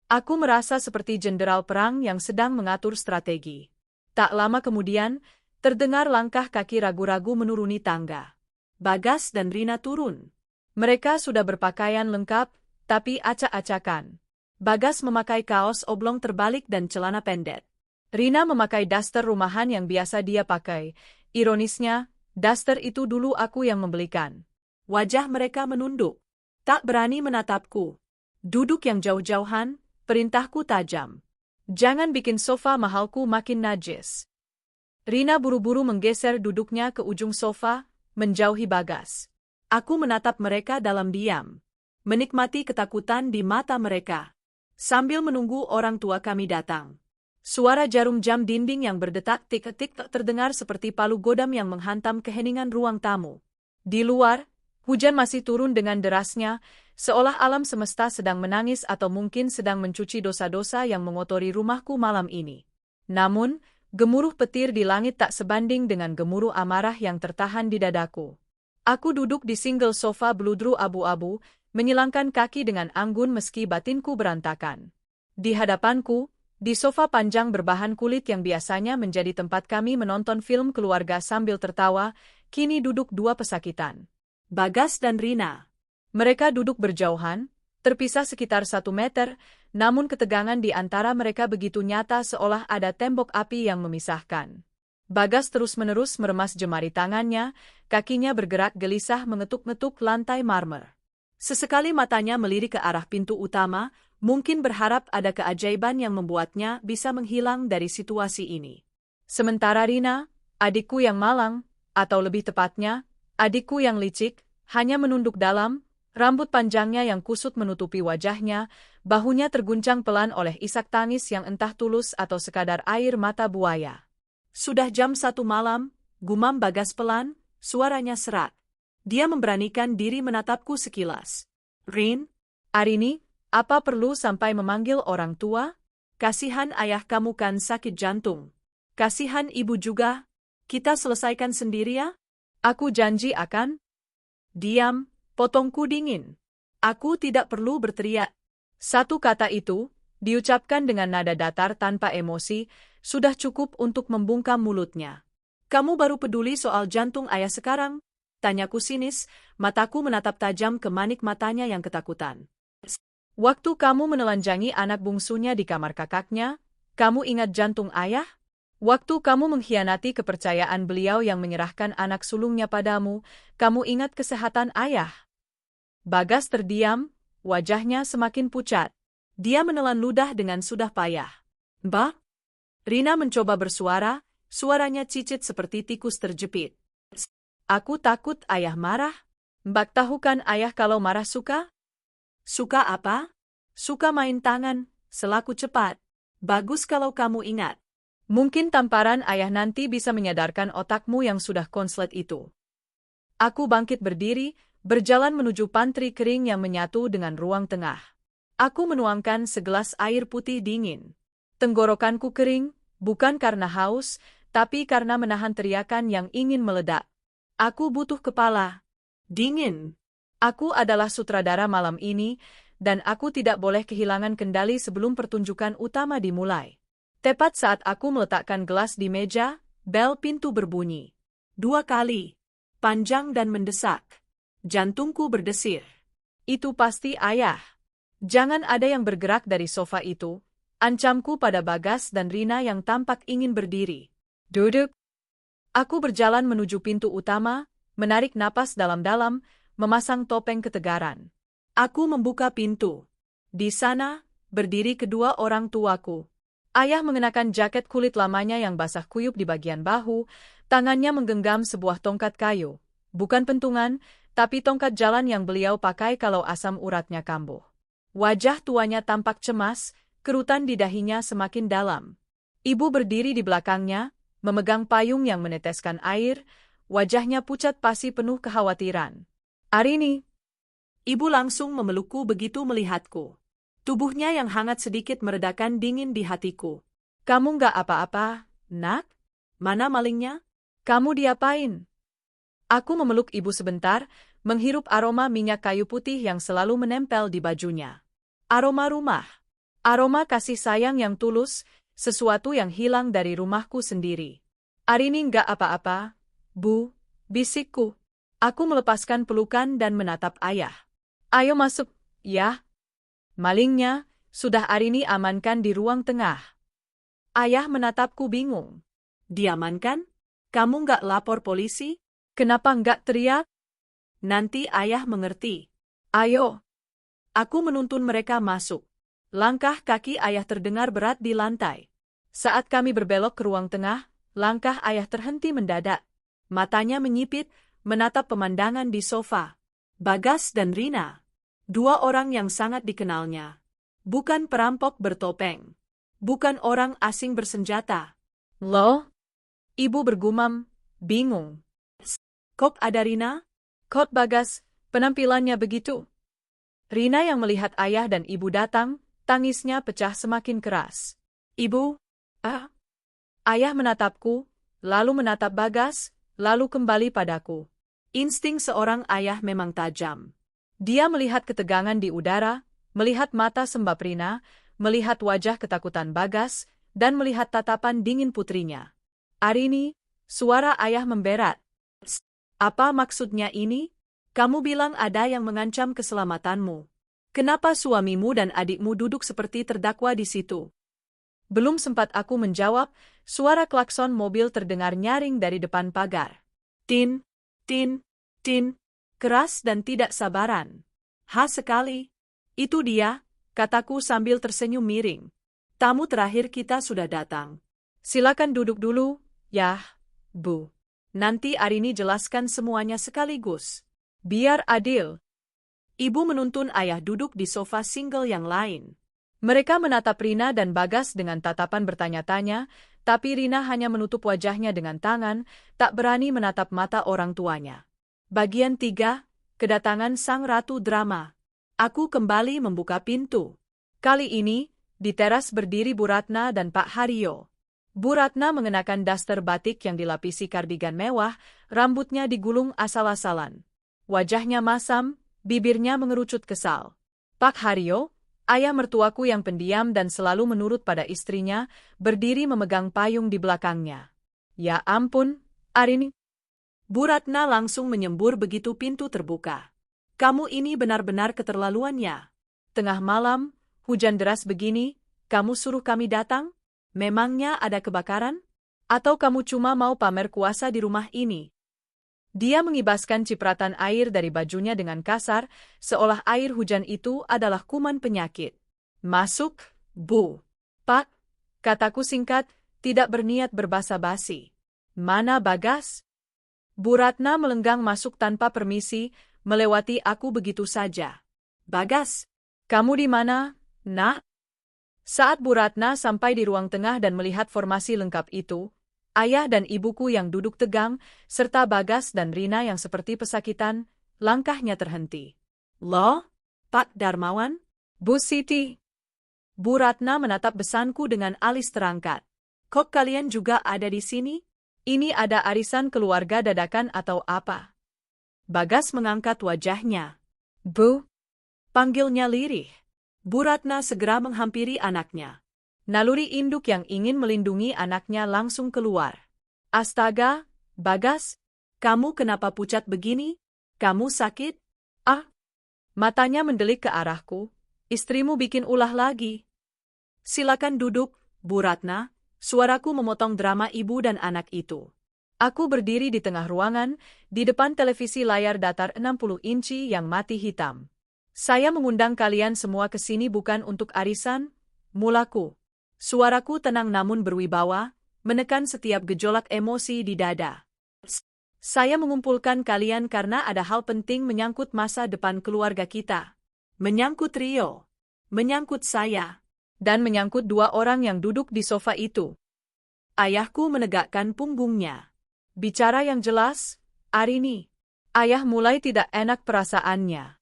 Aku merasa seperti jenderal perang yang sedang mengatur strategi. Tak lama kemudian, terdengar langkah kaki ragu-ragu menuruni tangga. Bagas dan Rina turun. Mereka sudah berpakaian lengkap, tapi acak-acakan. Bagas memakai kaos oblong terbalik dan celana pendek. Rina memakai daster rumahan yang biasa dia pakai. Ironisnya, daster itu dulu aku yang membelikan. Wajah mereka menunduk. Tak berani menatapku. Duduk yang jauh-jauhan, perintahku tajam. Jangan bikin sofa mahalku makin najis. Rina buru-buru menggeser duduknya ke ujung sofa, menjauhi Bagas. Aku menatap mereka dalam diam. Menikmati ketakutan di mata mereka. Sambil menunggu orang tua kami datang. Suara jarum jam dinding yang berdetak tik-tik terdengar seperti palu godam yang menghantam keheningan ruang tamu. Di luar, hujan masih turun dengan derasnya, seolah alam semesta sedang menangis atau mungkin sedang mencuci dosa-dosa yang mengotori rumahku malam ini. Namun, gemuruh petir di langit tak sebanding dengan gemuruh amarah yang tertahan di dadaku. Aku duduk di single sofa bludru abu-abu, menyilangkan kaki dengan anggun meski batinku berantakan. Di hadapanku, di sofa panjang berbahan kulit yang biasanya menjadi tempat kami menonton film keluarga sambil tertawa, kini duduk 2 pesakitan. Bagas dan Rina. Mereka duduk berjauhan, terpisah sekitar 1 meter, namun ketegangan di antara mereka begitu nyata seolah ada tembok api yang memisahkan. Bagas terus-menerus meremas jemari tangannya, kakinya bergerak gelisah mengetuk-ngetuk lantai marmer. Sesekali matanya melirik ke arah pintu utama, mungkin berharap ada keajaiban yang membuatnya bisa menghilang dari situasi ini. Sementara Rina, adikku yang malang, atau lebih tepatnya, adikku yang licik, hanya menunduk dalam, rambut panjangnya yang kusut menutupi wajahnya, bahunya terguncang pelan oleh isak tangis yang entah tulus atau sekadar air mata buaya. Sudah jam 1 malam, gumam Bagas pelan, suaranya serak. Dia memberanikan diri menatapku sekilas. Rin, Arini, apa perlu sampai memanggil orang tua? kasihan ayah kamu kan sakit jantung. Kasihan ibu juga. Kita selesaikan sendiri ya? Aku janji akan. Diam, potongku dingin. Aku tidak perlu berteriak. Satu kata itu, diucapkan dengan nada datar tanpa emosi, sudah cukup untuk membungkam mulutnya. Kamu baru peduli soal jantung ayah sekarang? Tanyaku sinis, mataku menatap tajam ke manik matanya yang ketakutan. Waktu kamu menelanjangi anak bungsunya di kamar kakaknya, kamu ingat jantung ayah? Waktu kamu mengkhianati kepercayaan beliau yang menyerahkan anak sulungnya padamu, kamu ingat kesehatan ayah? Bagas terdiam, wajahnya semakin pucat. Dia menelan ludah dengan sudah payah. Mbak? Rina mencoba bersuara, suaranya cicit seperti tikus terjepit. Aku takut ayah marah. Mbak tahu kan ayah kalau marah suka? Suka apa? Suka main tangan, selaku cepat. Bagus kalau kamu ingat. Mungkin tamparan ayah nanti bisa menyadarkan otakmu yang sudah konslet itu. Aku bangkit berdiri, berjalan menuju pantry kering yang menyatu dengan ruang tengah. Aku menuangkan segelas air putih dingin. Tenggorokanku kering, bukan karena haus, tapi karena menahan teriakan yang ingin meledak. Aku butuh kepala. Dingin. Aku adalah sutradara malam ini, dan aku tidak boleh kehilangan kendali sebelum pertunjukan utama dimulai. Tepat saat aku meletakkan gelas di meja, bel pintu berbunyi. 2 kali. Panjang dan mendesak. Jantungku berdesir. Itu pasti ayah. Jangan ada yang bergerak dari sofa itu, ancamku pada Bagas dan Rina yang tampak ingin berdiri. Duduk. Aku berjalan menuju pintu utama, menarik napas dalam-dalam, memasang topeng ketegaran. Aku membuka pintu. Di sana, berdiri kedua orang tuaku. Ayah mengenakan jaket kulit lamanya yang basah kuyup di bagian bahu, tangannya menggenggam sebuah tongkat kayu. Bukan pentungan, tapi tongkat jalan yang beliau pakai kalau asam uratnya kambuh. Wajah tuanya tampak cemas, kerutan di dahinya semakin dalam. Ibu berdiri di belakangnya, memegang payung yang meneteskan air, wajahnya pucat pasi penuh kekhawatiran. Arini. Ibu langsung memelukku begitu melihatku. Tubuhnya yang hangat sedikit meredakan dingin di hatiku. Kamu nggak apa-apa, nak? Mana malingnya? Kamu diapain? Aku memeluk ibu sebentar, menghirup aroma minyak kayu putih yang selalu menempel di bajunya. Aroma rumah. Aroma kasih sayang yang tulus, sesuatu yang hilang dari rumahku sendiri. Arini nggak apa-apa, Bu, bisikku. Aku melepaskan pelukan dan menatap ayah. Ayo masuk, ya. Malingnya, sudah Arini amankan di ruang tengah. Ayah menatapku bingung. Diamankan? Kamu nggak lapor polisi? Kenapa nggak teriak? Nanti ayah mengerti. Ayo. Aku menuntun mereka masuk. Langkah kaki ayah terdengar berat di lantai. Saat kami berbelok ke ruang tengah, langkah ayah terhenti mendadak. Matanya menyipit, menatap pemandangan di sofa. Bagas dan Rina. 2 orang yang sangat dikenalnya. Bukan perampok bertopeng. Bukan orang asing bersenjata. Loh? Ibu bergumam, bingung. Kok ada Rina? Kok Bagas, penampilannya begitu? Rina yang melihat ayah dan ibu datang, tangisnya pecah semakin keras. Ibu? Ayah menatapku, lalu menatap Bagas, lalu kembali padaku. Insting seorang ayah memang tajam. Dia melihat ketegangan di udara, melihat mata sembab Rina, melihat wajah ketakutan Bagas, dan melihat tatapan dingin putrinya. Arini, suara ayah memberat. Apa maksudnya ini? Kamu bilang ada yang mengancam keselamatanmu. Kenapa suamimu dan adikmu duduk seperti terdakwa di situ? Belum sempat aku menjawab, suara klakson mobil terdengar nyaring dari depan pagar. Tin, tin, tin. Keras dan tidak sabaran. Sekali. Itu dia, kataku sambil tersenyum miring. Tamu terakhir kita sudah datang. Silakan duduk dulu, ya, Bu. Nanti Arini jelaskan semuanya sekaligus. Biar adil. Ibu menuntun ayah duduk di sofa single yang lain. Mereka menatap Rina dan Bagas dengan tatapan bertanya-tanya, tapi Rina hanya menutup wajahnya dengan tangan, tak berani menatap mata orang tuanya. Bagian 3, Kedatangan Sang Ratu Drama. Aku kembali membuka pintu. Kali ini, di teras berdiri Bu Ratna dan Pak Haryo. Bu Ratna mengenakan daster batik yang dilapisi kardigan mewah, rambutnya digulung asal-asalan. Wajahnya masam, bibirnya mengerucut kesal. Pak Haryo, ayah mertuaku yang pendiam dan selalu menurut pada istrinya, berdiri memegang payung di belakangnya. Ya ampun, Arini. Bu Ratna langsung menyembur begitu pintu terbuka. Kamu ini benar-benar keterlaluan ya. Tengah malam, hujan deras begini, kamu suruh kami datang? Memangnya ada kebakaran? Atau kamu cuma mau pamer kuasa di rumah ini? Dia mengibaskan cipratan air dari bajunya dengan kasar, seolah air hujan itu adalah kuman penyakit. Masuk, Bu. Pak, kataku singkat, tidak berniat berbasa-basi. Mana Bagas? Bu Ratna melenggang masuk tanpa permisi, melewati aku begitu saja. Bagas, kamu di mana, Nak? Saat Bu Ratna sampai di ruang tengah dan melihat formasi lengkap itu, ayah dan ibuku yang duduk tegang, serta Bagas dan Rina yang seperti pesakitan, langkahnya terhenti. Loh, Pak Darmawan? Bu Siti? Bu Ratna menatap besanku dengan alis terangkat. Kok kalian juga ada di sini? Ini ada arisan keluarga dadakan atau apa? Bagas mengangkat wajahnya. Bu, panggilnya lirih. Bu Ratna segera menghampiri anaknya. Naluri induk yang ingin melindungi anaknya langsung keluar. Astaga, Bagas, kamu kenapa pucat begini? Kamu sakit? Ah, matanya mendelik ke arahku. Istrimu bikin ulah lagi. Silakan duduk, Bu Ratna. Suaraku memotong drama ibu dan anak itu. Aku berdiri di tengah ruangan, di depan televisi layar datar 60 inci yang mati hitam. Saya mengundang kalian semua ke sini bukan untuk arisan, mulaku. Suaraku tenang namun berwibawa, menekan setiap gejolak emosi di dada. Saya mengumpulkan kalian karena ada hal penting menyangkut masa depan keluarga kita. Menyangkut Rio. Menyangkut saya. Dan menyangkut dua orang yang duduk di sofa itu. Ayahku menegakkan punggungnya. Bicara yang jelas, Arini. Ayah mulai tidak enak perasaannya.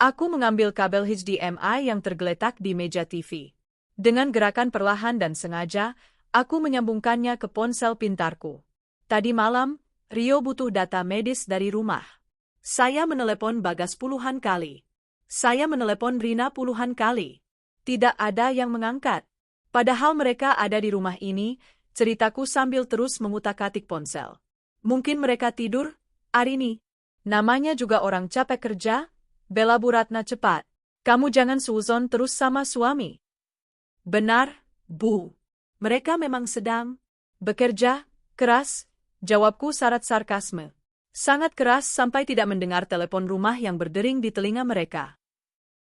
Aku mengambil kabel HDMI yang tergeletak di meja TV. Dengan gerakan perlahan dan sengaja, aku menyambungkannya ke ponsel pintarku. Tadi malam, Rio butuh data medis dari rumah. Saya menelepon Bagas puluhan kali. Saya menelepon Rina puluhan kali. Tidak ada yang mengangkat. Padahal mereka ada di rumah ini, ceritaku sambil terus mengutak-atik ponsel. Mungkin mereka tidur, Arini. Namanya juga orang capek kerja, bela Bu Ratna cepat. Kamu jangan suzon terus sama suami. Benar, Bu. Mereka memang sedang bekerja keras, jawabku syarat sarkasme. Sangat keras sampai tidak mendengar telepon rumah yang berdering di telinga mereka.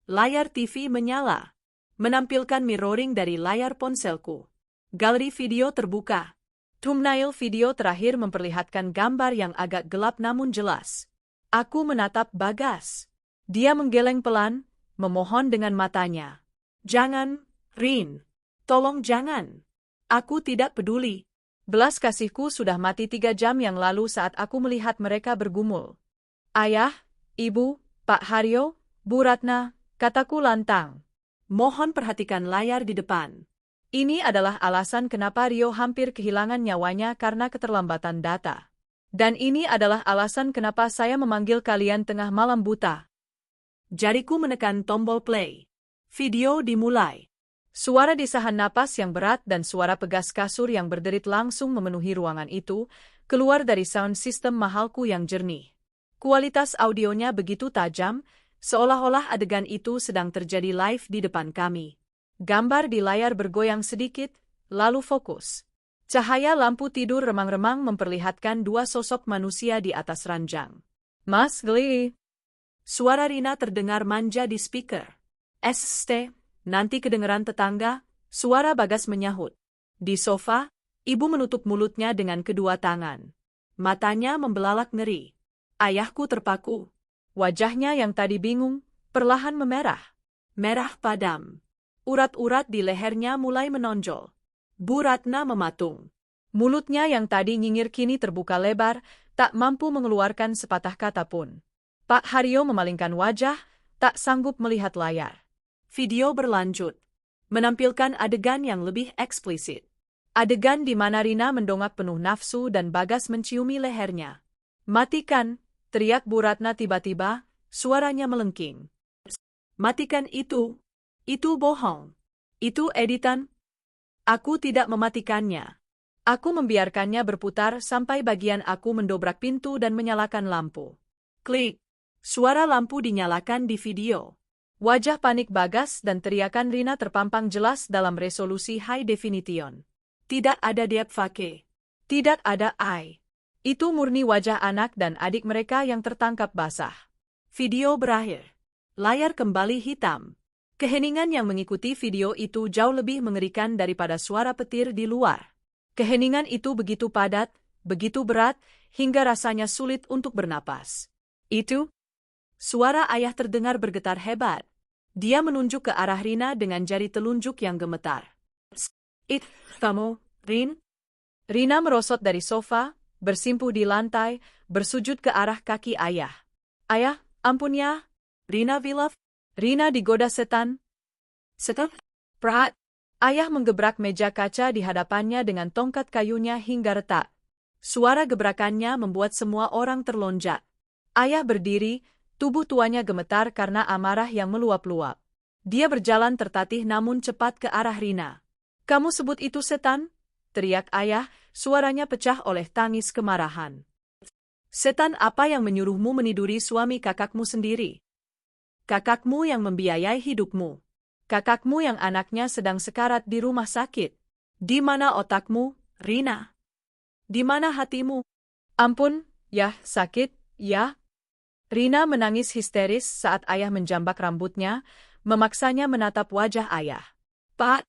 Layar TV menyala. Menampilkan mirroring dari layar ponselku. Galeri video terbuka. Thumbnail video terakhir memperlihatkan gambar yang agak gelap namun jelas. Aku menatap Bagas. Dia menggeleng pelan, memohon dengan matanya. Jangan, Rin. Tolong jangan. Aku tidak peduli. Belas kasihku sudah mati 3 jam yang lalu saat aku melihat mereka bergumul. Ayah, Ibu, Pak Haryo, Bu Ratna, kataku lantang. Mohon perhatikan layar di depan. Ini adalah alasan kenapa Rio hampir kehilangan nyawanya karena keterlambatan data. Dan ini adalah alasan kenapa saya memanggil kalian tengah malam buta. Jariku menekan tombol play. Video dimulai. Suara desahan napas yang berat dan suara pegas kasur yang berderit langsung memenuhi ruangan itu, keluar dari sound system mahalku yang jernih. Kualitas audionya begitu tajam, seolah-olah adegan itu sedang terjadi live di depan kami. Gambar di layar bergoyang sedikit, lalu fokus. Cahaya lampu tidur remang-remang memperlihatkan 2 sosok manusia di atas ranjang. Mas Geli. Suara Rina terdengar manja di speaker. SST, nanti kedengeran tetangga, suara Bagas menyahut. Di sofa, ibu menutup mulutnya dengan kedua tangan. Matanya membelalak ngeri. Ayahku terpaku. Wajahnya yang tadi bingung, perlahan memerah. Merah padam. Urat-urat di lehernya mulai menonjol. Bu Ratna mematung. Mulutnya yang tadi nyinyir kini terbuka lebar, tak mampu mengeluarkan sepatah kata pun. Pak Haryo memalingkan wajah, tak sanggup melihat layar. Video berlanjut, menampilkan adegan yang lebih eksplisit. Adegan di mana Rina mendongak penuh nafsu dan Bagas menciumi lehernya. "Matikan!" teriak Bu Ratna tiba-tiba, suaranya melengking. Matikan itu! Itu bohong! Itu editan! Aku tidak mematikannya. Aku membiarkannya berputar sampai bagian aku mendobrak pintu dan menyalakan lampu. Klik! Suara lampu dinyalakan di video. Wajah panik Bagas dan teriakan Rina terpampang jelas dalam resolusi high definition. Tidak ada deepfake. Tidak ada AI. Itu murni wajah anak dan adik mereka yang tertangkap basah. Video berakhir. Layar kembali hitam. Keheningan yang mengikuti video itu jauh lebih mengerikan daripada suara petir di luar. Keheningan itu begitu padat, begitu berat, hingga rasanya sulit untuk bernapas. Itu? Suara ayah terdengar bergetar hebat. Dia menunjuk ke arah Rina dengan jari telunjuk yang gemetar. Kamu, Rin? Rina merosot dari sofa, bersimpuh di lantai, bersujud ke arah kaki ayah. "Ayah, ampun ya." Rina Vilaf. Rina digoda setan. Setan? Prat. Ayah menggebrak meja kaca di hadapannya dengan tongkat kayunya hingga retak. Suara gebrakannya membuat semua orang terlonjak. Ayah berdiri, tubuh tuanya gemetar karena amarah yang meluap-luap. Dia berjalan tertatih namun cepat ke arah Rina. "Kamu sebut itu setan?" teriak ayah, suaranya pecah oleh tangis kemarahan. "Setan apa yang menyuruhmu meniduri suami kakakmu sendiri? Kakakmu yang membiayai hidupmu. Kakakmu yang anaknya sedang sekarat di rumah sakit. Di mana otakmu, Rina? Di mana hatimu?" "Ampun, ya, sakit, ya." Rina menangis histeris saat ayah menjambak rambutnya, memaksanya menatap wajah ayah. Pak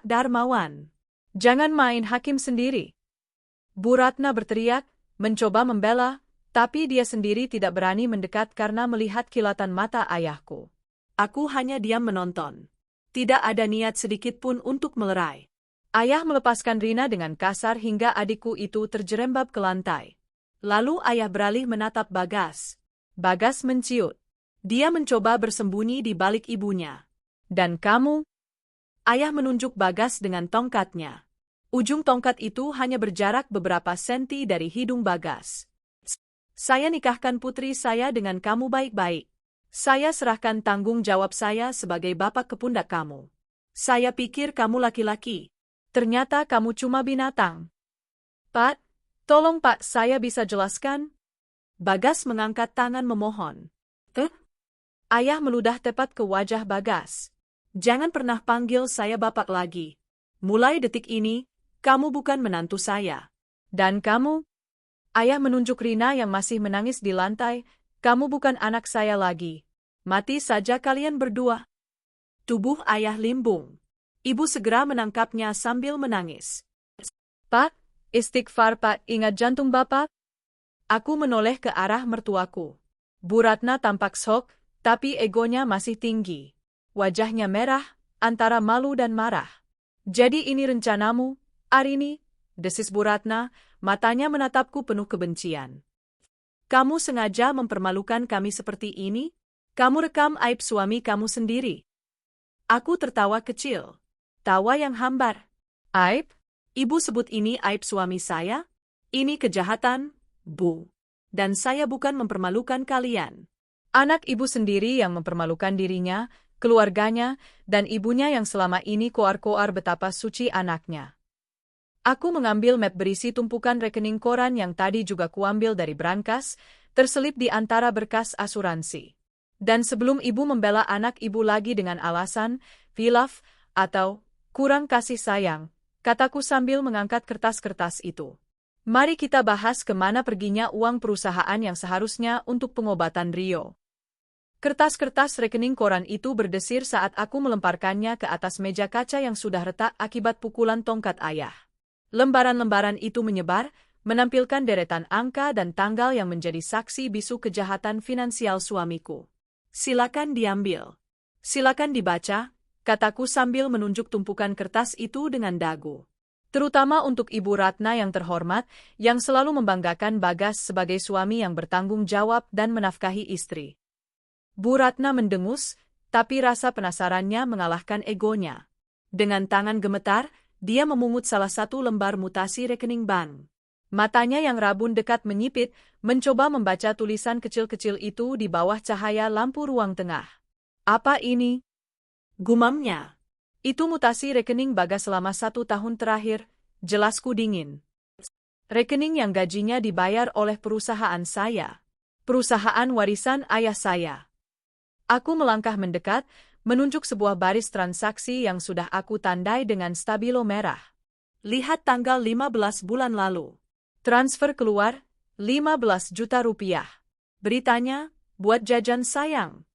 Darmawan. "Jangan main hakim sendiri." Bu Ratna berteriak, mencoba membela, tapi dia sendiri tidak berani mendekat karena melihat kilatan mata ayahku. "Aku hanya diam menonton. Tidak ada niat sedikit pun untuk melerai." Ayah melepaskan Rina dengan kasar hingga adikku itu terjerembab ke lantai. Lalu ayah beralih menatap Bagas. Bagas menciut. Dia mencoba bersembunyi di balik ibunya. "Dan kamu?" Ayah menunjuk Bagas dengan tongkatnya. Ujung tongkat itu hanya berjarak beberapa senti dari hidung Bagas. "Saya nikahkan putri saya dengan kamu baik-baik. Saya serahkan tanggung jawab saya sebagai bapak ke pundak kamu. Saya pikir kamu laki-laki. Ternyata kamu cuma binatang." "Pak, tolong Pak, saya bisa jelaskan?" Bagas mengangkat tangan memohon. Ayah meludah tepat ke wajah Bagas. "Jangan pernah panggil saya bapak lagi. Mulai detik ini, kamu bukan menantu saya." "Dan kamu?" Ayah menunjuk Rina yang masih menangis di lantai. "Kamu bukan anak saya lagi. Mati saja kalian berdua." Tubuh ayah limbung. Ibu segera menangkapnya sambil menangis. "Pak, istighfar Pak, ingat jantung Bapak." Aku menoleh ke arah mertuaku. Bu Ratna tampak shock, tapi egonya masih tinggi. Wajahnya merah, antara malu dan marah. "Jadi ini rencanamu, Arini?" desis Bu Ratna, matanya menatapku penuh kebencian. "Kamu sengaja mempermalukan kami seperti ini? Kamu rekam aib suami kamu sendiri." Aku tertawa kecil. Tawa yang hambar. "Aib? Ibu sebut ini aib suami saya? Ini kejahatan, Bu. Dan saya bukan mempermalukan kalian." Anak ibu sendiri yang mempermalukan dirinya, keluarganya, dan ibunya yang selama ini koar-koar betapa suci anaknya. Aku mengambil map berisi tumpukan rekening koran yang tadi juga kuambil dari brankas, terselip di antara berkas asuransi. Dan sebelum ibu membela anak ibu lagi dengan alasan, "Vilaf," atau "kurang kasih sayang," kataku sambil mengangkat kertas-kertas itu. "Mari kita bahas kemana perginya uang perusahaan yang seharusnya untuk pengobatan Rio." Kertas-kertas rekening koran itu berdesir saat aku melemparkannya ke atas meja kaca yang sudah retak akibat pukulan tongkat ayah. Lembaran-lembaran itu menyebar, menampilkan deretan angka dan tanggal yang menjadi saksi bisu kejahatan finansial suamiku. "Silakan diambil. Silakan dibaca," kataku sambil menunjuk tumpukan kertas itu dengan dagu. Terutama untuk Ibu Ratna yang terhormat, yang selalu membanggakan Bagas sebagai suami yang bertanggung jawab dan menafkahi istri. Bu Ratna mendengus, tapi rasa penasarannya mengalahkan egonya. Dengan tangan gemetar, dia memungut salah satu lembar mutasi rekening bank. Matanya yang rabun dekat menyipit, mencoba membaca tulisan kecil-kecil itu di bawah cahaya lampu ruang tengah. Apa ini? Gumamnya. Itu mutasi rekening Bagas selama 1 tahun terakhir, jelasku dingin. Rekening yang gajinya dibayar oleh perusahaan saya. Perusahaan warisan ayah saya. Aku melangkah mendekat, menunjuk sebuah baris transaksi yang sudah aku tandai dengan stabilo merah. Lihat tanggal 15 bulan lalu. Transfer keluar, 15 juta rupiah. Beritanya, buat jajan sayang.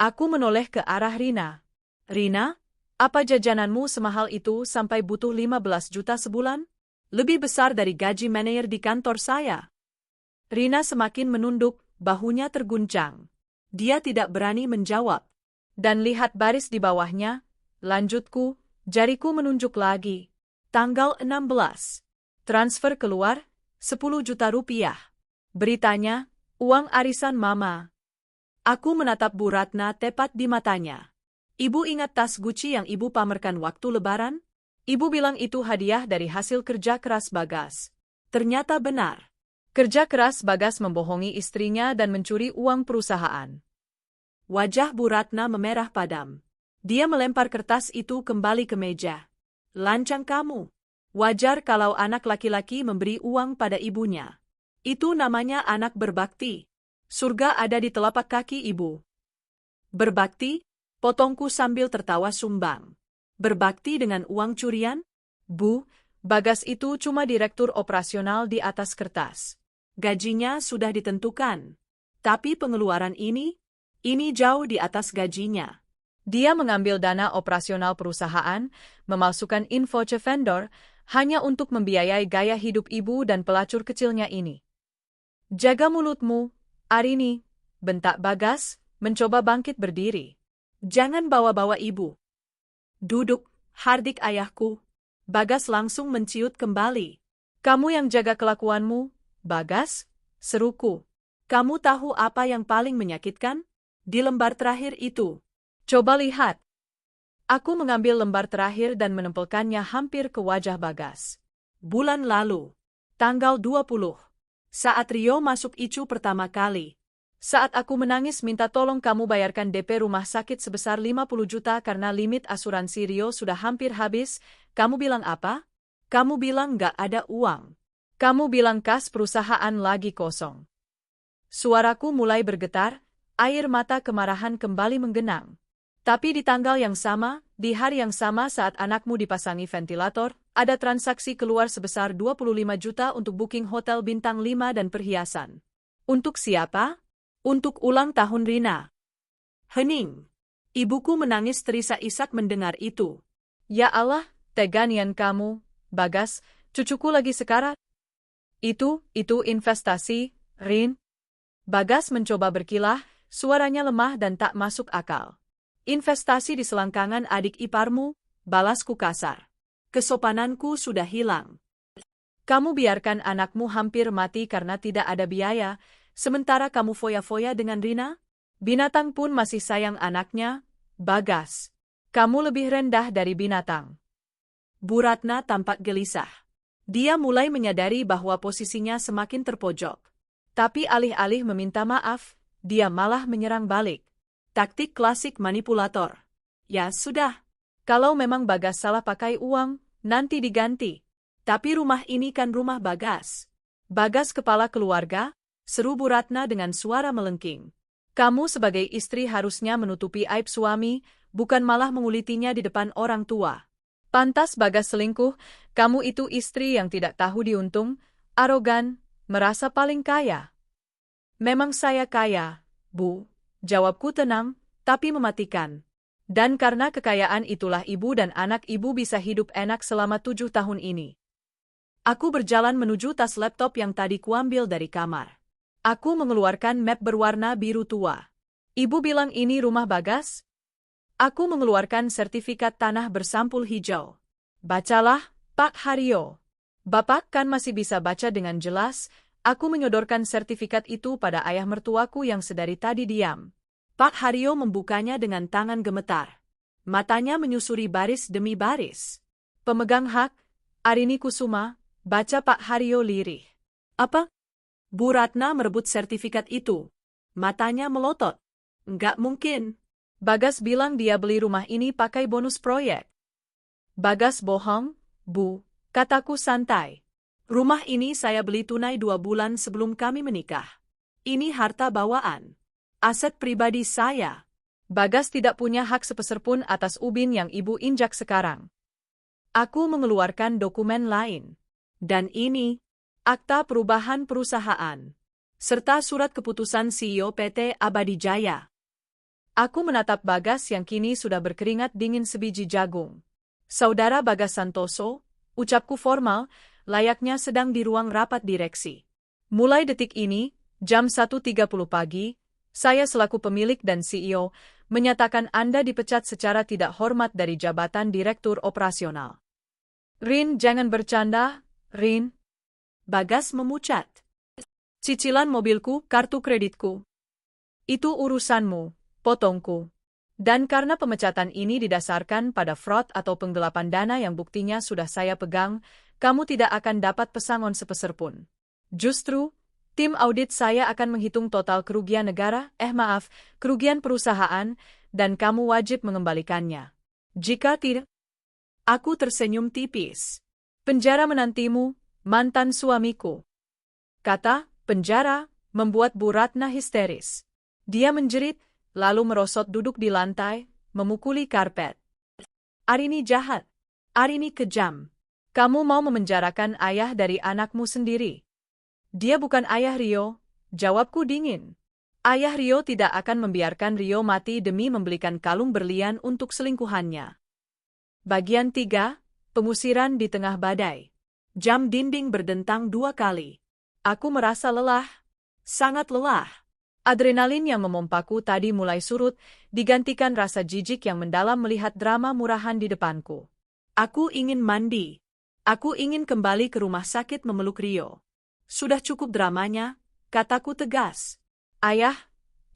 Aku menoleh ke arah Rina. Rina, apa jajananmu semahal itu sampai butuh 15 juta sebulan? Lebih besar dari gaji manajer di kantor saya. Rina semakin menunduk, bahunya terguncang. Dia tidak berani menjawab. Dan lihat baris di bawahnya, lanjutku, jariku menunjuk lagi. Tanggal 16. Transfer keluar, 10 juta rupiah. Beritanya, uang arisan mama. Aku menatap Bu Ratna tepat di matanya. Ibu ingat tas Gucci yang ibu pamerkan waktu lebaran? Ibu bilang itu hadiah dari hasil kerja keras Bagas. Ternyata benar. Kerja keras Bagas membohongi istrinya dan mencuri uang perusahaan. Wajah Bu Ratna memerah padam. Dia melempar kertas itu kembali ke meja. Lancang kamu. Wajar kalau anak laki-laki memberi uang pada ibunya. Itu namanya anak berbakti. Surga ada di telapak kaki ibu. Berbakti? Potongku sambil tertawa sumbang. Berbakti dengan uang curian? Bu, Bagas itu cuma direktur operasional di atas kertas. Gajinya sudah ditentukan. Tapi pengeluaran ini jauh di atas gajinya. Dia mengambil dana operasional perusahaan, memalsukan info ke vendor, hanya untuk membiayai gaya hidup ibu dan pelacur kecilnya ini. Jaga mulutmu, Arini, bentak Bagas, mencoba bangkit berdiri. Jangan bawa-bawa ibu. Duduk, hardik ayahku. Bagas langsung menciut kembali. Kamu yang jaga kelakuanmu, Bagas, seruku. Kamu tahu apa yang paling menyakitkan? Di lembar terakhir itu. Coba lihat. Aku mengambil lembar terakhir dan menempelkannya hampir ke wajah Bagas. Bulan lalu, tanggal 20, saat Rio masuk ICU pertama kali. Saat aku menangis minta tolong kamu bayarkan DP rumah sakit sebesar 50 juta karena limit asuransi Rio sudah hampir habis, kamu bilang apa? Kamu bilang gak ada uang. Kamu bilang kas perusahaan lagi kosong. Suaraku mulai bergetar, air mata kemarahan kembali menggenang. Tapi di tanggal yang sama, di hari yang sama saat anakmu dipasangi ventilator, ada transaksi keluar sebesar 25 juta untuk booking hotel bintang 5 dan perhiasan. Untuk siapa? Untuk ulang tahun Rina. Hening. Ibuku menangis terisak-isak mendengar itu. Ya Allah, teganian kamu, Bagas, cucuku lagi sekarat. Itu investasi, Rin. Bagas mencoba berkilah, suaranya lemah dan tak masuk akal. Investasi di selangkangan adik iparmu, balasku kasar. Kesopananku sudah hilang. Kamu biarkan anakmu hampir mati karena tidak ada biaya, sementara kamu foya-foya dengan Rina? Binatang pun masih sayang anaknya, Bagas. Kamu lebih rendah dari binatang. Bu Ratna tampak gelisah. Dia mulai menyadari bahwa posisinya semakin terpojok. Tapi alih-alih meminta maaf, dia malah menyerang balik. Taktik klasik manipulator. Ya sudah. Kalau memang Bagas salah pakai uang, nanti diganti. Tapi rumah ini kan rumah Bagas. Bagas kepala keluarga, seru Bu Ratna dengan suara melengking. Kamu sebagai istri harusnya menutupi aib suami, bukan malah mengulitinya di depan orang tua. Pantas Bagas selingkuh, kamu itu istri yang tidak tahu diuntung, arogan, merasa paling kaya. Memang saya kaya, Bu. Jawabku tenang, tapi mematikan. Dan karena kekayaan itulah ibu dan anak ibu bisa hidup enak selama 7 tahun ini. Aku berjalan menuju tas laptop yang tadi kuambil dari kamar. Aku mengeluarkan map berwarna biru tua. Ibu bilang ini rumah Bagas? Aku mengeluarkan sertifikat tanah bersampul hijau. Bacalah, Pak Haryo. Bapak kan masih bisa baca dengan jelas, aku menyodorkan sertifikat itu pada ayah mertuaku yang sedari tadi diam. Pak Haryo membukanya dengan tangan gemetar. Matanya menyusuri baris demi baris. Pemegang hak, Arini Kusuma, baca Pak Haryo lirih. Apa? Bu Ratna merebut sertifikat itu. Matanya melotot. Enggak mungkin. Bagas bilang dia beli rumah ini pakai bonus proyek. Bagas bohong, Bu, kataku santai. Rumah ini saya beli tunai 2 bulan sebelum kami menikah. Ini harta bawaan. Aset pribadi saya. Bagas tidak punya hak sepeser pun atas ubin yang ibu injak sekarang. Aku mengeluarkan dokumen lain. Dan ini, akta perubahan perusahaan. Serta surat keputusan CEO PT Abadi Jaya. Aku menatap Bagas yang kini sudah berkeringat dingin sebiji jagung. Saudara Bagas Santoso, ucapku formal, layaknya sedang di ruang rapat direksi. Mulai detik ini, jam 1.30 pagi, saya selaku pemilik dan CEO, menyatakan Anda dipecat secara tidak hormat dari jabatan Direktur Operasional. Rin, jangan bercanda, Rin. Bagas memucat. Cicilan mobilku, kartu kreditku. Itu urusanmu, potongku. Dan karena pemecatan ini didasarkan pada fraud atau penggelapan dana yang buktinya sudah saya pegang, kamu tidak akan dapat pesangon sepeser pun. Justru, tim audit saya akan menghitung total kerugian negara, kerugian perusahaan, dan kamu wajib mengembalikannya. Jika tidak, aku tersenyum tipis. Penjara menantimu, mantan suamiku. Kata penjara membuat Bu Ratna histeris. Dia menjerit, lalu merosot duduk di lantai, memukuli karpet. Arini jahat. Arini kejam. Kamu mau memenjarakan ayah dari anakmu sendiri. Dia bukan ayah Rio, jawabku dingin. Ayah Rio tidak akan membiarkan Rio mati demi membelikan kalung berlian untuk selingkuhannya. Bagian 3, pengusiran di tengah badai. Jam dinding berdentang 2 kali. Aku merasa lelah, sangat lelah. Adrenalin yang memompaku tadi mulai surut, digantikan rasa jijik yang mendalam melihat drama murahan di depanku. Aku ingin mandi. Aku ingin kembali ke rumah sakit memeluk Rio. Sudah cukup dramanya, kataku tegas. Ayah,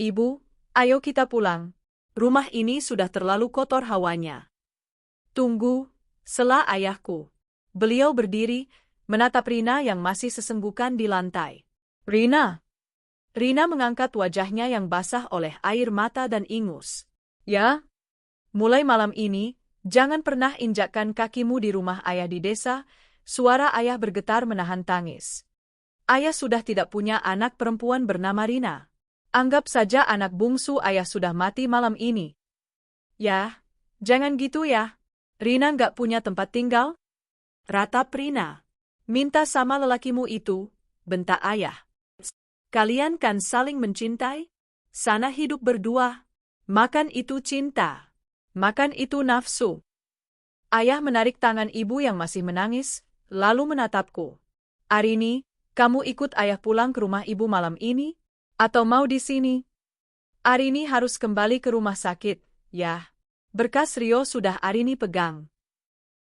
Ibu, ayo kita pulang. Rumah ini sudah terlalu kotor hawanya. Tunggu, sela ayahku. Beliau berdiri, menatap Rina yang masih sesenggukan di lantai. Rina. Rina mengangkat wajahnya yang basah oleh air mata dan ingus. Ya? Mulai malam ini, jangan pernah injakkan kakimu di rumah ayah di desa, suara ayah bergetar menahan tangis. Ayah sudah tidak punya anak perempuan bernama Rina. Anggap saja anak bungsu ayah sudah mati malam ini. Ya, jangan gitu ya. Rina nggak punya tempat tinggal? Ratap Rina. Minta sama lelakimu itu, bentak ayah. Kalian kan saling mencintai? Sana hidup berdua. Makan itu cinta. Makan itu nafsu. Ayah menarik tangan ibu yang masih menangis, lalu menatapku. Arini, kamu ikut ayah pulang ke rumah ibu malam ini? Atau mau di sini? Arini harus kembali ke rumah sakit, ya. Berkas Rio sudah Arini pegang.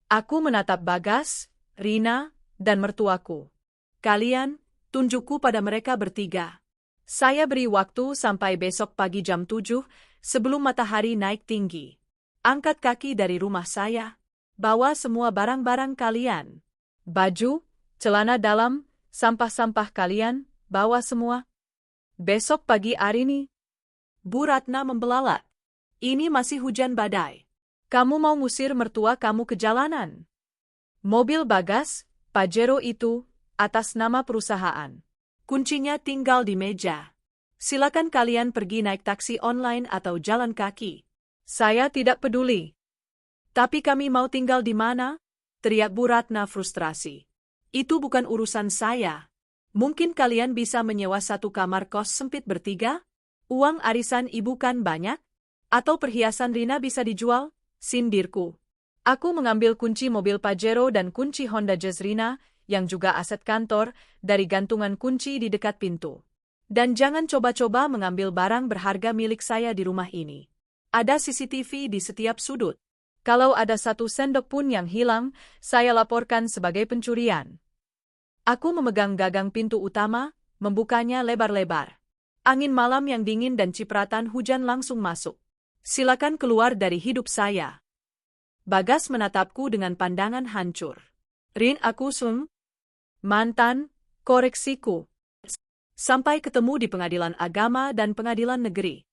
Aku menatap Bagas, Rina, dan mertuaku. Kalian, tunjukku pada mereka bertiga. Saya beri waktu sampai besok pagi jam 7, sebelum matahari naik tinggi. Angkat kaki dari rumah saya. Bawa semua barang-barang kalian. Baju, celana dalam, sampah-sampah kalian, bawa semua. Besok pagi Arini. Bu Ratna membelalak. Ini masih hujan badai. Kamu mau ngusir mertua kamu ke jalanan? Mobil Bagas, Pajero itu, atas nama perusahaan. Kuncinya tinggal di meja. Silakan kalian pergi naik taksi online atau jalan kaki. Saya tidak peduli. Tapi kami mau tinggal di mana? Teriak Bu Ratna frustrasi. Itu bukan urusan saya. Mungkin kalian bisa menyewa satu kamar kos sempit bertiga? Uang arisan ibu kan banyak? Atau perhiasan Rina bisa dijual? Sindirku. Aku mengambil kunci mobil Pajero dan kunci Honda Jazz Rina, yang juga aset kantor, dari gantungan kunci di dekat pintu. Dan jangan coba-coba mengambil barang berharga milik saya di rumah ini. Ada CCTV di setiap sudut. Kalau ada satu sendok pun yang hilang, saya laporkan sebagai pencurian. Aku memegang gagang pintu utama, membukanya lebar-lebar. Angin malam yang dingin dan cipratan hujan langsung masuk. Silakan keluar dari hidup saya. Bagas menatapku dengan pandangan hancur. Rin, aku mantan, koreksiku. Sampai ketemu di pengadilan agama dan pengadilan negeri.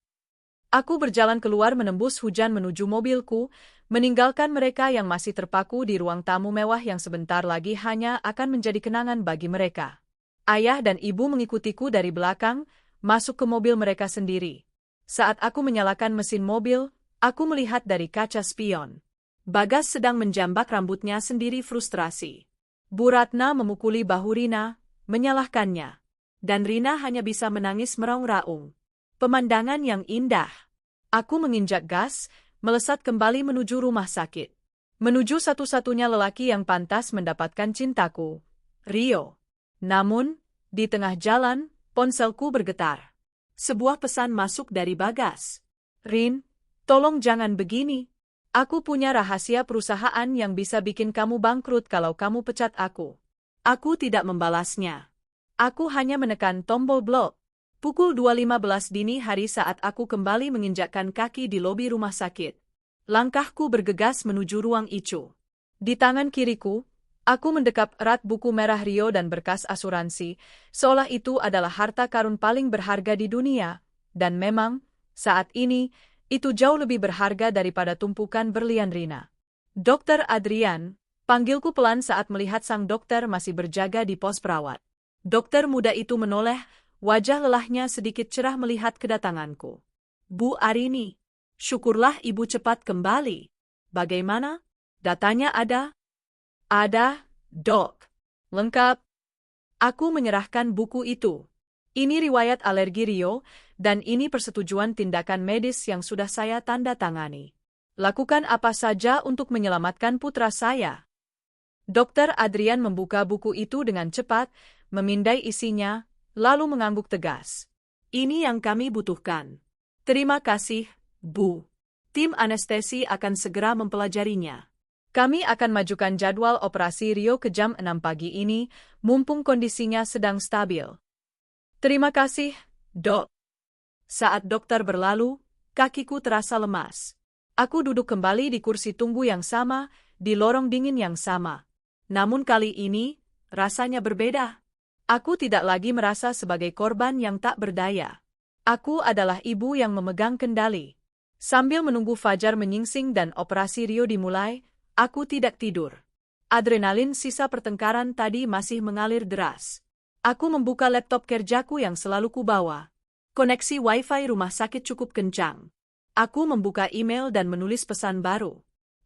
Aku berjalan keluar menembus hujan menuju mobilku, meninggalkan mereka yang masih terpaku di ruang tamu mewah yang sebentar lagi hanya akan menjadi kenangan bagi mereka. Ayah dan ibu mengikutiku dari belakang, masuk ke mobil mereka sendiri. Saat aku menyalakan mesin mobil, aku melihat dari kaca spion. Bagas sedang menjambak rambutnya sendiri frustrasi. Bu Ratna memukuli bahu Rina, menyalahkannya. Dan Rina hanya bisa menangis meraung-raung. Pemandangan yang indah. Aku menginjak gas, melesat kembali menuju rumah sakit. Menuju satu-satunya lelaki yang pantas mendapatkan cintaku, Rio. Namun, di tengah jalan, ponselku bergetar. Sebuah pesan masuk dari Bagas. Rin, tolong jangan begini. Aku punya rahasia perusahaan yang bisa bikin kamu bangkrut kalau kamu pecat aku. Aku tidak membalasnya. Aku hanya menekan tombol blok. Pukul 2.15 dini hari saat aku kembali menginjakkan kaki di lobi rumah sakit. Langkahku bergegas menuju ruang ICU. Di tangan kiriku, aku mendekap erat buku merah Rio dan berkas asuransi, seolah itu adalah harta karun paling berharga di dunia. Dan memang, saat ini, itu jauh lebih berharga daripada tumpukan berlian Rina. Dokter Adrian, panggilku pelan saat melihat sang dokter masih berjaga di pos perawat. Dokter muda itu menoleh, wajah lelahnya sedikit cerah melihat kedatanganku. Bu Arini, syukurlah ibu cepat kembali. Bagaimana? Datanya ada? Ada, dok. Lengkap. Aku menyerahkan buku itu. Ini riwayat alergi Rio, dan ini persetujuan tindakan medis yang sudah saya tanda tangani. Lakukan apa saja untuk menyelamatkan putra saya. Dokter Adrian membuka buku itu dengan cepat, memindai isinya, lalu mengangguk tegas. Ini yang kami butuhkan. Terima kasih, Bu. Tim anestesi akan segera mempelajarinya. Kami akan majukan jadwal operasi Rio ke jam 6 pagi ini, mumpung kondisinya sedang stabil. Terima kasih, Dok. Saat dokter berlalu, kakiku terasa lemas. Aku duduk kembali di kursi tunggu yang sama, di lorong dingin yang sama. Namun kali ini, rasanya berbeda. Aku tidak lagi merasa sebagai korban yang tak berdaya. Aku adalah ibu yang memegang kendali. Sambil menunggu fajar menyingsing dan operasi Rio dimulai, aku tidak tidur. Adrenalin sisa pertengkaran tadi masih mengalir deras. Aku membuka laptop kerjaku yang selalu kubawa. Koneksi Wi-Fi rumah sakit cukup kencang. Aku membuka email dan menulis pesan baru.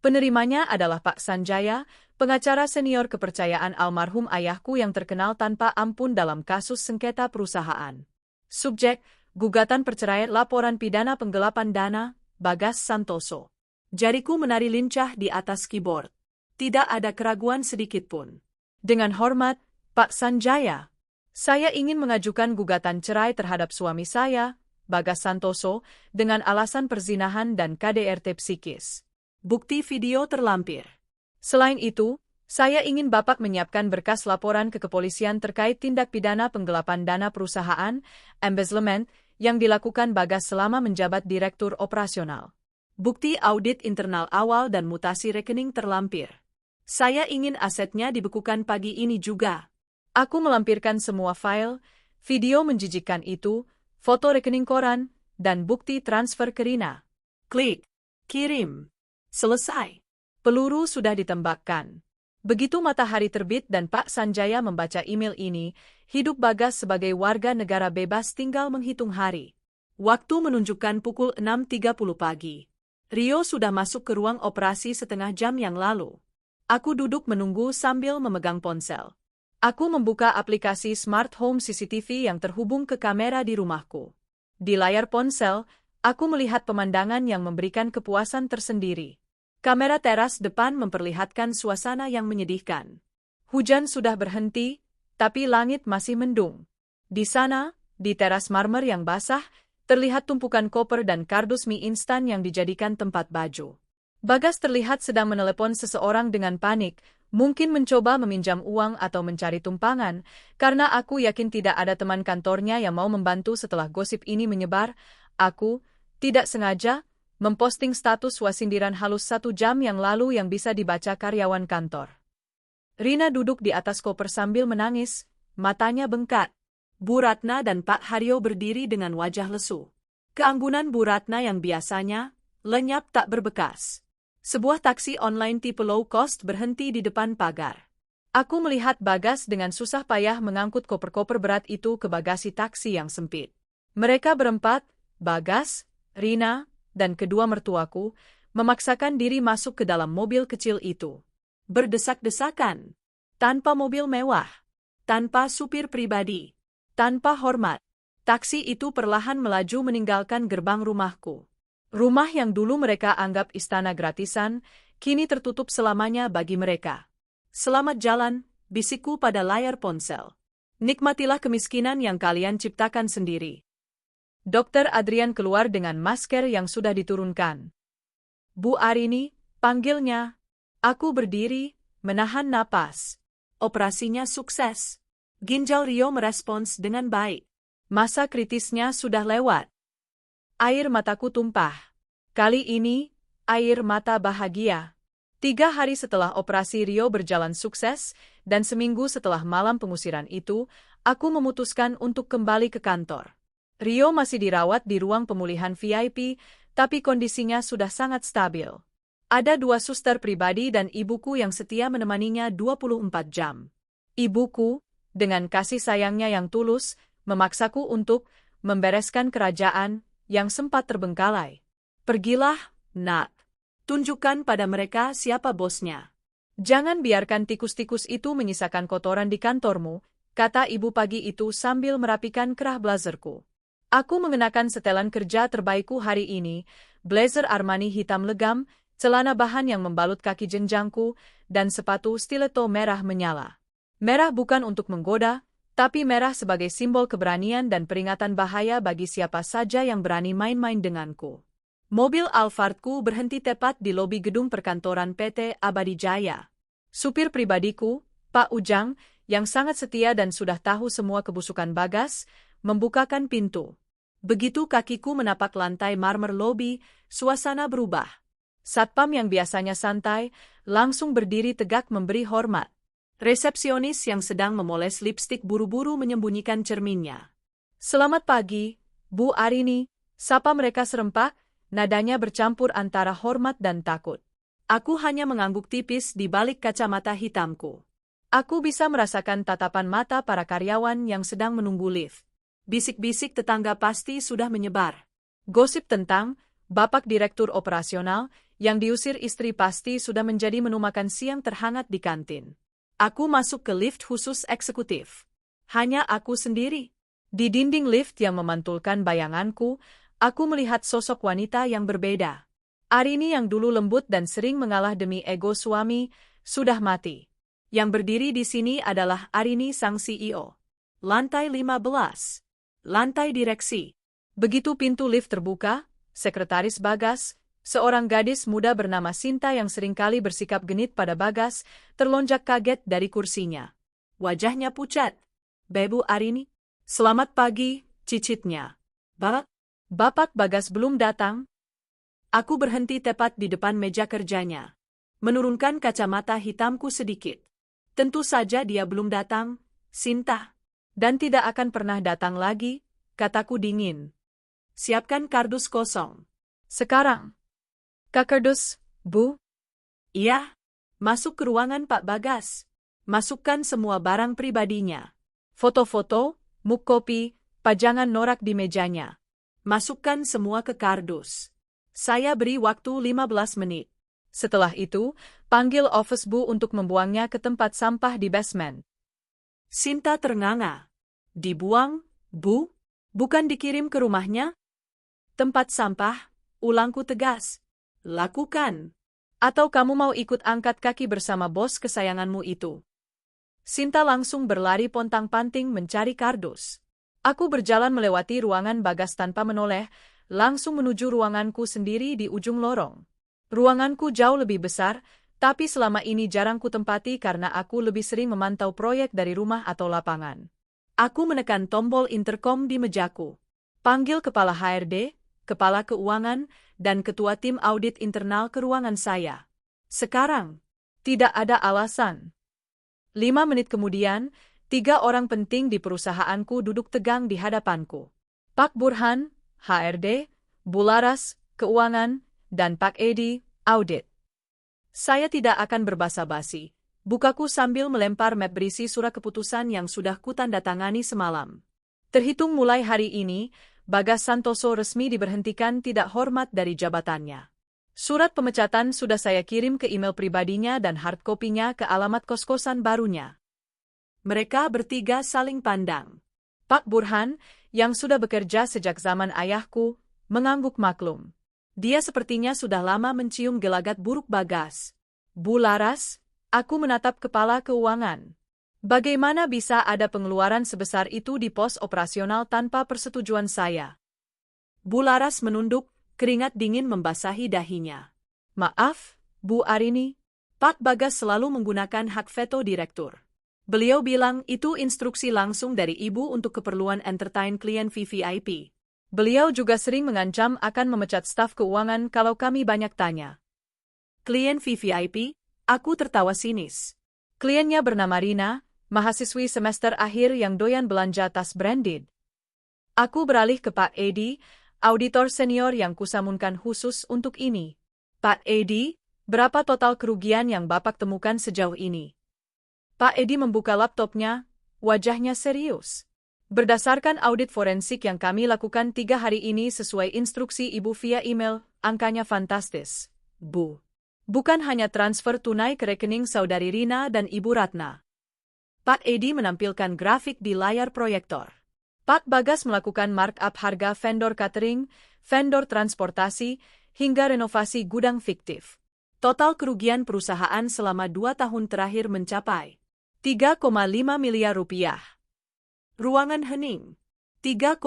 Penerimanya adalah Pak Sanjaya, pengacara senior kepercayaan almarhum ayahku yang terkenal tanpa ampun dalam kasus sengketa perusahaan. Subjek, gugatan perceraian laporan pidana penggelapan dana, Bagas Santoso. Jariku menari lincah di atas keyboard. Tidak ada keraguan sedikitpun. Dengan hormat, Pak Sanjaya. Saya ingin mengajukan gugatan cerai terhadap suami saya, Bagas Santoso, dengan alasan perzinahan dan KDRT psikis. Bukti video terlampir. Selain itu, saya ingin Bapak menyiapkan berkas laporan ke kepolisian terkait tindak pidana penggelapan dana perusahaan, embezzlement, yang dilakukan Bagas selama menjabat direktur operasional. Bukti audit internal awal dan mutasi rekening terlampir. Saya ingin asetnya dibekukan pagi ini juga. Aku melampirkan semua file, video menjijikkan itu, foto rekening koran, dan bukti transfer ke Rina. Klik. Kirim. Selesai. Peluru sudah ditembakkan. Begitu matahari terbit dan Pak Sanjaya membaca email ini, hidup Bagas sebagai warga negara bebas tinggal menghitung hari. Waktu menunjukkan pukul 6.30 pagi. Rio sudah masuk ke ruang operasi setengah jam yang lalu. Aku duduk menunggu sambil memegang ponsel. Aku membuka aplikasi Smart Home CCTV yang terhubung ke kamera di rumahku. Di layar ponsel, aku melihat pemandangan yang memberikan kepuasan tersendiri. Kamera teras depan memperlihatkan suasana yang menyedihkan. Hujan sudah berhenti, tapi langit masih mendung. Di sana, di teras marmer yang basah, terlihat tumpukan koper dan kardus mie instan yang dijadikan tempat baju. Bagas terlihat sedang menelepon seseorang dengan panik, mungkin mencoba meminjam uang atau mencari tumpangan, karena aku yakin tidak ada teman kantornya yang mau membantu setelah gosip ini menyebar. Aku, tidak sengaja, memposting status wasindiran halus 1 jam yang lalu yang bisa dibaca karyawan kantor. Rina duduk di atas koper sambil menangis, matanya bengkak. Bu Ratna dan Pak Haryo berdiri dengan wajah lesu. Keanggunan Bu Ratna yang biasanya lenyap tak berbekas. Sebuah taksi online tipe low cost berhenti di depan pagar. Aku melihat Bagas dengan susah payah mengangkut koper-koper berat itu ke bagasi taksi yang sempit. Mereka berempat, Bagas, Rina, dan kedua mertuaku, memaksakan diri masuk ke dalam mobil kecil itu. Berdesak-desakan, tanpa mobil mewah, tanpa supir pribadi, tanpa hormat. Taksi itu perlahan melaju meninggalkan gerbang rumahku. Rumah yang dulu mereka anggap istana gratisan, kini tertutup selamanya bagi mereka. Selamat jalan, bisikku pada layar ponsel. Nikmatilah kemiskinan yang kalian ciptakan sendiri. Dokter Adrian keluar dengan masker yang sudah diturunkan. Bu Arini, panggilnya. Aku berdiri, menahan napas. Operasinya sukses. Ginjal Rio merespons dengan baik. Masa kritisnya sudah lewat. Air mataku tumpah. Kali ini, air mata bahagia. 3 hari setelah operasi Rio berjalan sukses, dan seminggu setelah malam pengusiran itu, aku memutuskan untuk kembali ke kantor. Rio masih dirawat di ruang pemulihan VIP, tapi kondisinya sudah sangat stabil. Ada 2 suster pribadi dan ibuku yang setia menemaninya 24 jam. Ibuku, dengan kasih sayangnya yang tulus, memaksaku untuk membereskan kerajaan yang sempat terbengkalai. Pergilah, Nak. Tunjukkan pada mereka siapa bosnya. Jangan biarkan tikus-tikus itu menyisakan kotoran di kantormu, kata ibu pagi itu sambil merapikan kerah blazerku. Aku mengenakan setelan kerja terbaikku hari ini, blazer Armani hitam legam, celana bahan yang membalut kaki jenjangku, dan sepatu stiletto merah menyala. Merah bukan untuk menggoda, tapi merah sebagai simbol keberanian dan peringatan bahaya bagi siapa saja yang berani main-main denganku. Mobil Alphardku berhenti tepat di lobi gedung perkantoran PT Abadi Jaya. Supir pribadiku, Pak Ujang, yang sangat setia dan sudah tahu semua kebusukan Bagas, membukakan pintu. Begitu kakiku menapak lantai marmer lobi, suasana berubah. Satpam yang biasanya santai, langsung berdiri tegak memberi hormat. Resepsionis yang sedang memoles lipstik buru-buru menyembunyikan cerminnya. Selamat pagi, Bu Arini, sapa mereka serempak, nadanya bercampur antara hormat dan takut. Aku hanya mengangguk tipis di balik kacamata hitamku. Aku bisa merasakan tatapan mata para karyawan yang sedang menunggu lift. Bisik-bisik tetangga pasti sudah menyebar. Gosip tentang Bapak Direktur Operasional yang diusir istri pasti sudah menjadi menu makan siang terhangat di kantin. Aku masuk ke lift khusus eksekutif. Hanya aku sendiri. Di dinding lift yang memantulkan bayanganku, aku melihat sosok wanita yang berbeda. Arini yang dulu lembut dan sering mengalah demi ego suami, sudah mati. Yang berdiri di sini adalah Arini sang CEO. Lantai 15. Lantai direksi. Begitu pintu lift terbuka, Sekretaris Bagas, seorang gadis muda bernama Sinta yang seringkali bersikap genit pada Bagas, terlonjak kaget dari kursinya. Wajahnya pucat. Bebu Arini? Selamat pagi, cicitnya. Bapak Bagas belum datang? Aku berhenti tepat di depan meja kerjanya. Menurunkan kacamata hitamku sedikit. Tentu saja dia belum datang, Sinta. Dan tidak akan pernah datang lagi, kataku dingin. Siapkan kardus kosong. Sekarang. Kardus, Bu? Iya. Masuk ke ruangan Pak Bagas. Masukkan semua barang pribadinya. Foto-foto, muk kopi, pajangan norak di mejanya. Masukkan semua ke kardus. Saya beri waktu 15 menit. Setelah itu, panggil office Bu untuk membuangnya ke tempat sampah di basement. Sinta ternganga. Dibuang, Bu? Bukan dikirim ke rumahnya? Tempat sampah, ulangku tegas. Lakukan. Atau kamu mau ikut angkat kaki bersama bos kesayanganmu itu? Sinta langsung berlari pontang-panting mencari kardus. Aku berjalan melewati ruangan Bagas tanpa menoleh, langsung menuju ruanganku sendiri di ujung lorong. Ruanganku jauh lebih besar, tapi selama ini jarang kutempati karena aku lebih sering memantau proyek dari rumah atau lapangan. Aku menekan tombol interkom di mejaku. Panggil kepala HRD, kepala keuangan, dan ketua tim audit internal ke ruangan saya. Sekarang. Tidak ada alasan. 5 menit kemudian, 3 orang penting di perusahaanku duduk tegang di hadapanku. Pak Burhan, HRD, Bularas, Keuangan, dan Pak Edi, Audit. Saya tidak akan berbasa-basi. Bukaku sambil melempar map berisi surat keputusan yang sudah kutandatangani semalam. Terhitung mulai hari ini, Bagas Santoso resmi diberhentikan tidak hormat dari jabatannya. Surat pemecatan sudah saya kirim ke email pribadinya dan hard copy-nya ke alamat kos-kosan barunya. Mereka bertiga saling pandang. Pak Burhan, yang sudah bekerja sejak zaman ayahku, mengangguk maklum. Dia sepertinya sudah lama mencium gelagat buruk Bagas. Bu Laras, aku menatap kepala keuangan. Bagaimana bisa ada pengeluaran sebesar itu di pos operasional tanpa persetujuan saya? Bu Laras menunduk, keringat dingin membasahi dahinya. Maaf, Bu Arini. Pak Bagas selalu menggunakan hak veto direktur. Beliau bilang itu instruksi langsung dari ibu untuk keperluan entertain klien VVIP. Beliau juga sering mengancam akan memecat staf keuangan kalau kami banyak tanya. Klien VVIP? Aku tertawa sinis. Kliennya bernama Rina, mahasiswi semester akhir yang doyan belanja tas branded. Aku beralih ke Pak Edi, auditor senior yang kusamunkan khusus untuk ini. Pak Edi, berapa total kerugian yang Bapak temukan sejauh ini? Pak Edi membuka laptopnya, wajahnya serius. Berdasarkan audit forensik yang kami lakukan 3 hari ini sesuai instruksi Ibu via email, angkanya fantastis, Bu. Bukan hanya transfer tunai ke rekening saudari Rina dan Ibu Ratna. Pak Edi menampilkan grafik di layar proyektor. Pak Bagas melakukan markup harga vendor catering, vendor transportasi, hingga renovasi gudang fiktif. Total kerugian perusahaan selama 2 tahun terakhir mencapai 3,5 miliar rupiah. Ruangan hening, 3,5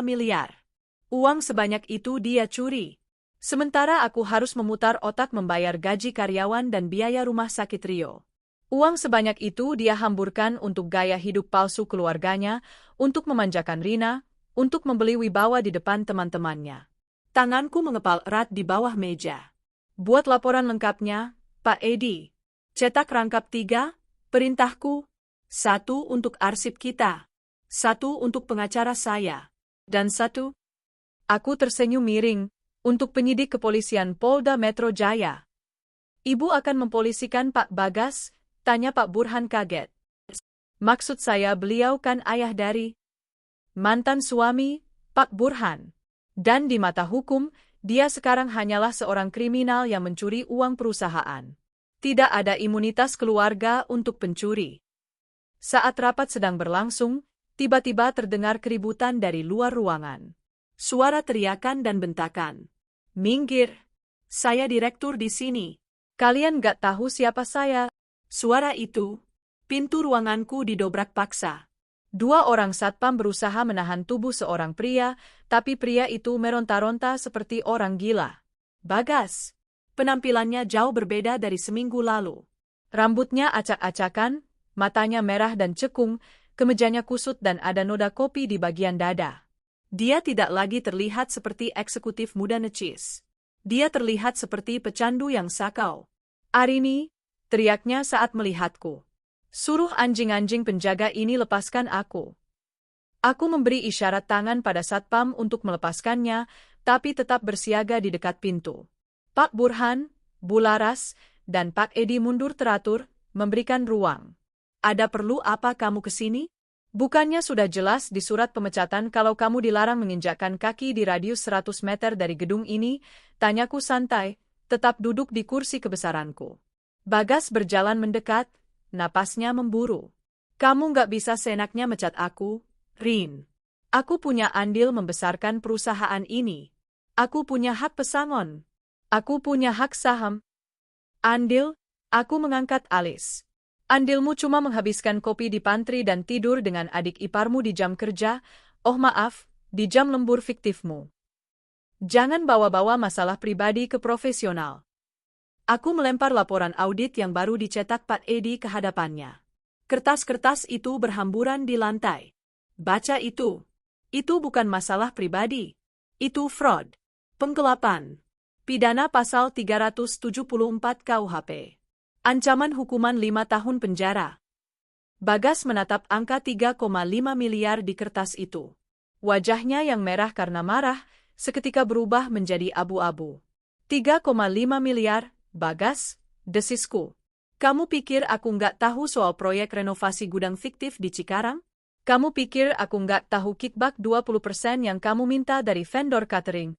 miliar. Uang sebanyak itu dia curi. Sementara aku harus memutar otak membayar gaji karyawan dan biaya rumah sakit Rio. Uang sebanyak itu dia hamburkan untuk gaya hidup palsu keluarganya, untuk memanjakan Rina, untuk membeli wibawa di depan teman-temannya. Tanganku mengepal erat di bawah meja. Buat laporan lengkapnya, Pak Edi. Cetak rangkap 3, perintahku. 1 untuk arsip kita. 1 untuk pengacara saya. Dan 1. Aku tersenyum miring, untuk penyidik kepolisian Polda Metro Jaya. Ibu akan mempolisikan Pak Bagas? Tanya Pak Burhan kaget. Maksud saya beliau kan ayah dari mantan suami, Pak Burhan. Dan di mata hukum, dia sekarang hanyalah seorang kriminal yang mencuri uang perusahaan. Tidak ada imunitas keluarga untuk pencuri. Saat rapat sedang berlangsung, tiba-tiba terdengar keributan dari luar ruangan. Suara teriakan dan bentakan. Minggir. Saya direktur di sini. Kalian gak tahu siapa saya? Suara itu, pintu ruanganku didobrak paksa. 2 orang satpam berusaha menahan tubuh seorang pria, tapi pria itu meronta-ronta seperti orang gila. Bagas. Penampilannya jauh berbeda dari seminggu lalu. Rambutnya acak-acakan, matanya merah dan cekung, kemejanya kusut dan ada noda kopi di bagian dada. Dia tidak lagi terlihat seperti eksekutif muda necis. Dia terlihat seperti pecandu yang sakau. Arini, teriaknya saat melihatku. Suruh anjing-anjing penjaga ini lepaskan aku. Aku memberi isyarat tangan pada satpam untuk melepaskannya, tapi tetap bersiaga di dekat pintu. Pak Burhan, Bu Laras, dan Pak Edi mundur teratur, memberikan ruang. Ada perlu apa kamu ke sini? Bukannya sudah jelas di surat pemecatan kalau kamu dilarang menginjakkan kaki di radius 100 meter dari gedung ini? Tanyaku santai, tetap duduk di kursi kebesaranku. Bagas berjalan mendekat, napasnya memburu. Kamu nggak bisa seenaknya mecat aku, Rin. Aku punya andil membesarkan perusahaan ini. Aku punya hak pesangon. Aku punya hak saham. Andil? Aku mengangkat alis. Andilmu cuma menghabiskan kopi di pantry dan tidur dengan adik iparmu di jam kerja, oh maaf, di jam lembur fiktifmu. Jangan bawa-bawa masalah pribadi ke profesional. Aku melempar laporan audit yang baru dicetak Pak Edi ke hadapannya. Kertas-kertas itu berhamburan di lantai. Baca itu. Itu bukan masalah pribadi. Itu fraud. Penggelapan. Pidana pasal 374 KUHP. Ancaman hukuman 5 tahun penjara. Bagas menatap angka 3,5 miliar di kertas itu. Wajahnya yang merah karena marah, seketika berubah menjadi abu-abu. 3,5 miliar, Bagas, desisku. Kamu pikir aku nggak tahu soal proyek renovasi gudang fiktif di Cikarang? Kamu pikir aku nggak tahu kickback 20% yang kamu minta dari vendor catering?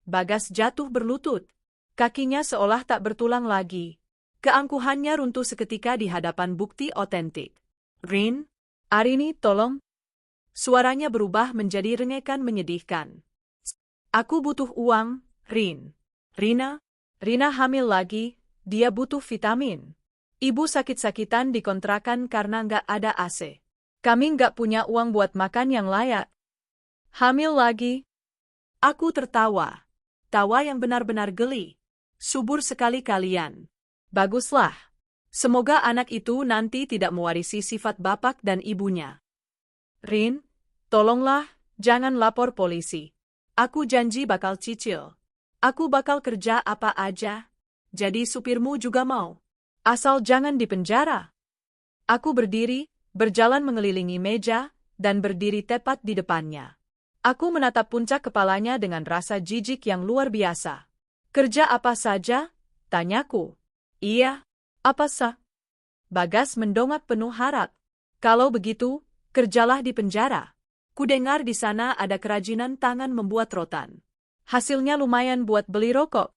Bagas jatuh berlutut. Kakinya seolah tak bertulang lagi. Keangkuhannya runtuh seketika di hadapan bukti otentik. Rin, Arini, tolong. Suaranya berubah menjadi rengekan menyedihkan. Aku butuh uang, Rin. Rina hamil lagi, dia butuh vitamin. Ibu sakit-sakitan di kontrakan karena nggak ada AC. Kami nggak punya uang buat makan yang layak. Hamil lagi. Aku tertawa. Tawa yang benar-benar geli. Subur sekali kalian. Baguslah. Semoga anak itu nanti tidak mewarisi sifat bapak dan ibunya. Rin, tolonglah, jangan lapor polisi. Aku janji bakal cicil. Aku bakal kerja apa aja. Jadi supirmu juga mau. Asal jangan di penjara. Aku berdiri, berjalan mengelilingi meja, dan berdiri tepat di depannya. Aku menatap puncak kepalanya dengan rasa jijik yang luar biasa. Kerja apa saja? Tanyaku. Iya, apa sah? Bagas mendongak penuh harap. Kalau begitu, kerjalah di penjara. Kudengar di sana ada kerajinan tangan membuat rotan. Hasilnya lumayan buat beli rokok.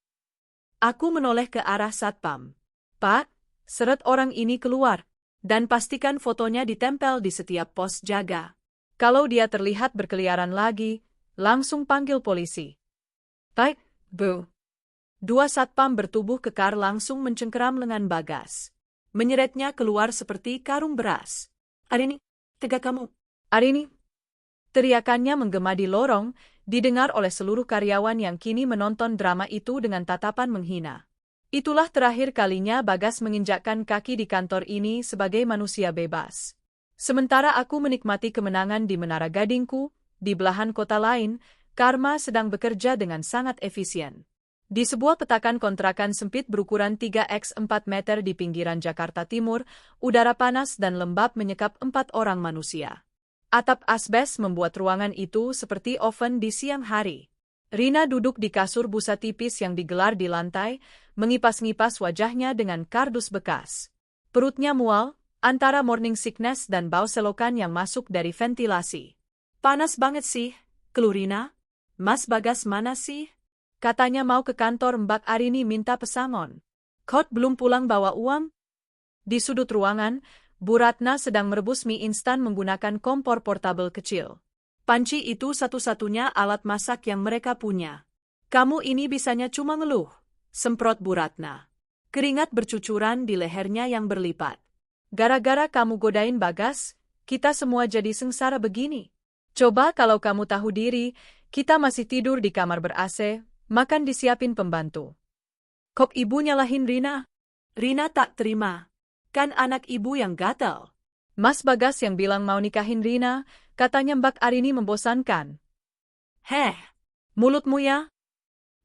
Aku menoleh ke arah satpam. Pak, seret orang ini keluar, dan pastikan fotonya ditempel di setiap pos jaga. Kalau dia terlihat berkeliaran lagi, langsung panggil polisi. Baik, Bu. Dua satpam bertubuh kekar langsung mencengkeram lengan Bagas. Menyeretnya keluar seperti karung beras. Arini, tegak kamu. Arini. Teriakannya menggema di lorong, didengar oleh seluruh karyawan yang kini menonton drama itu dengan tatapan menghina. Itulah terakhir kalinya Bagas menginjakkan kaki di kantor ini sebagai manusia bebas. Sementara aku menikmati kemenangan di Menara Gadingku, di belahan kota lain, Karma sedang bekerja dengan sangat efisien. Di sebuah petakan kontrakan sempit berukuran 3x4 meter di pinggiran Jakarta Timur, udara panas dan lembab menyekap 4 orang manusia. Atap asbes membuat ruangan itu seperti oven di siang hari. Rina duduk di kasur busa tipis yang digelar di lantai, mengipas-ngipas wajahnya dengan kardus bekas. Perutnya mual, antara morning sickness dan bau selokan yang masuk dari ventilasi. Panas banget sih, keluh Rina. Mas Bagas mana sih? Katanya mau ke kantor Mbak Arini minta pesangon. Kok belum pulang bawa uang? Di sudut ruangan, Bu Ratna sedang merebus mie instan menggunakan kompor portabel kecil. Panci itu satu-satunya alat masak yang mereka punya. Kamu ini bisanya cuma ngeluh, semprot Bu Ratna. Keringat bercucuran di lehernya yang berlipat. Gara-gara kamu godain Bagas, kita semua jadi sengsara begini. Coba kalau kamu tahu diri, kita masih tidur di kamar ber-AC, makan disiapin pembantu. Kok ibu nyalahin Rina? Rina tak terima. Kan anak ibu yang gatal. Mas Bagas yang bilang mau nikahin Rina, katanya Mbak Arini membosankan. Heh, mulutmu ya?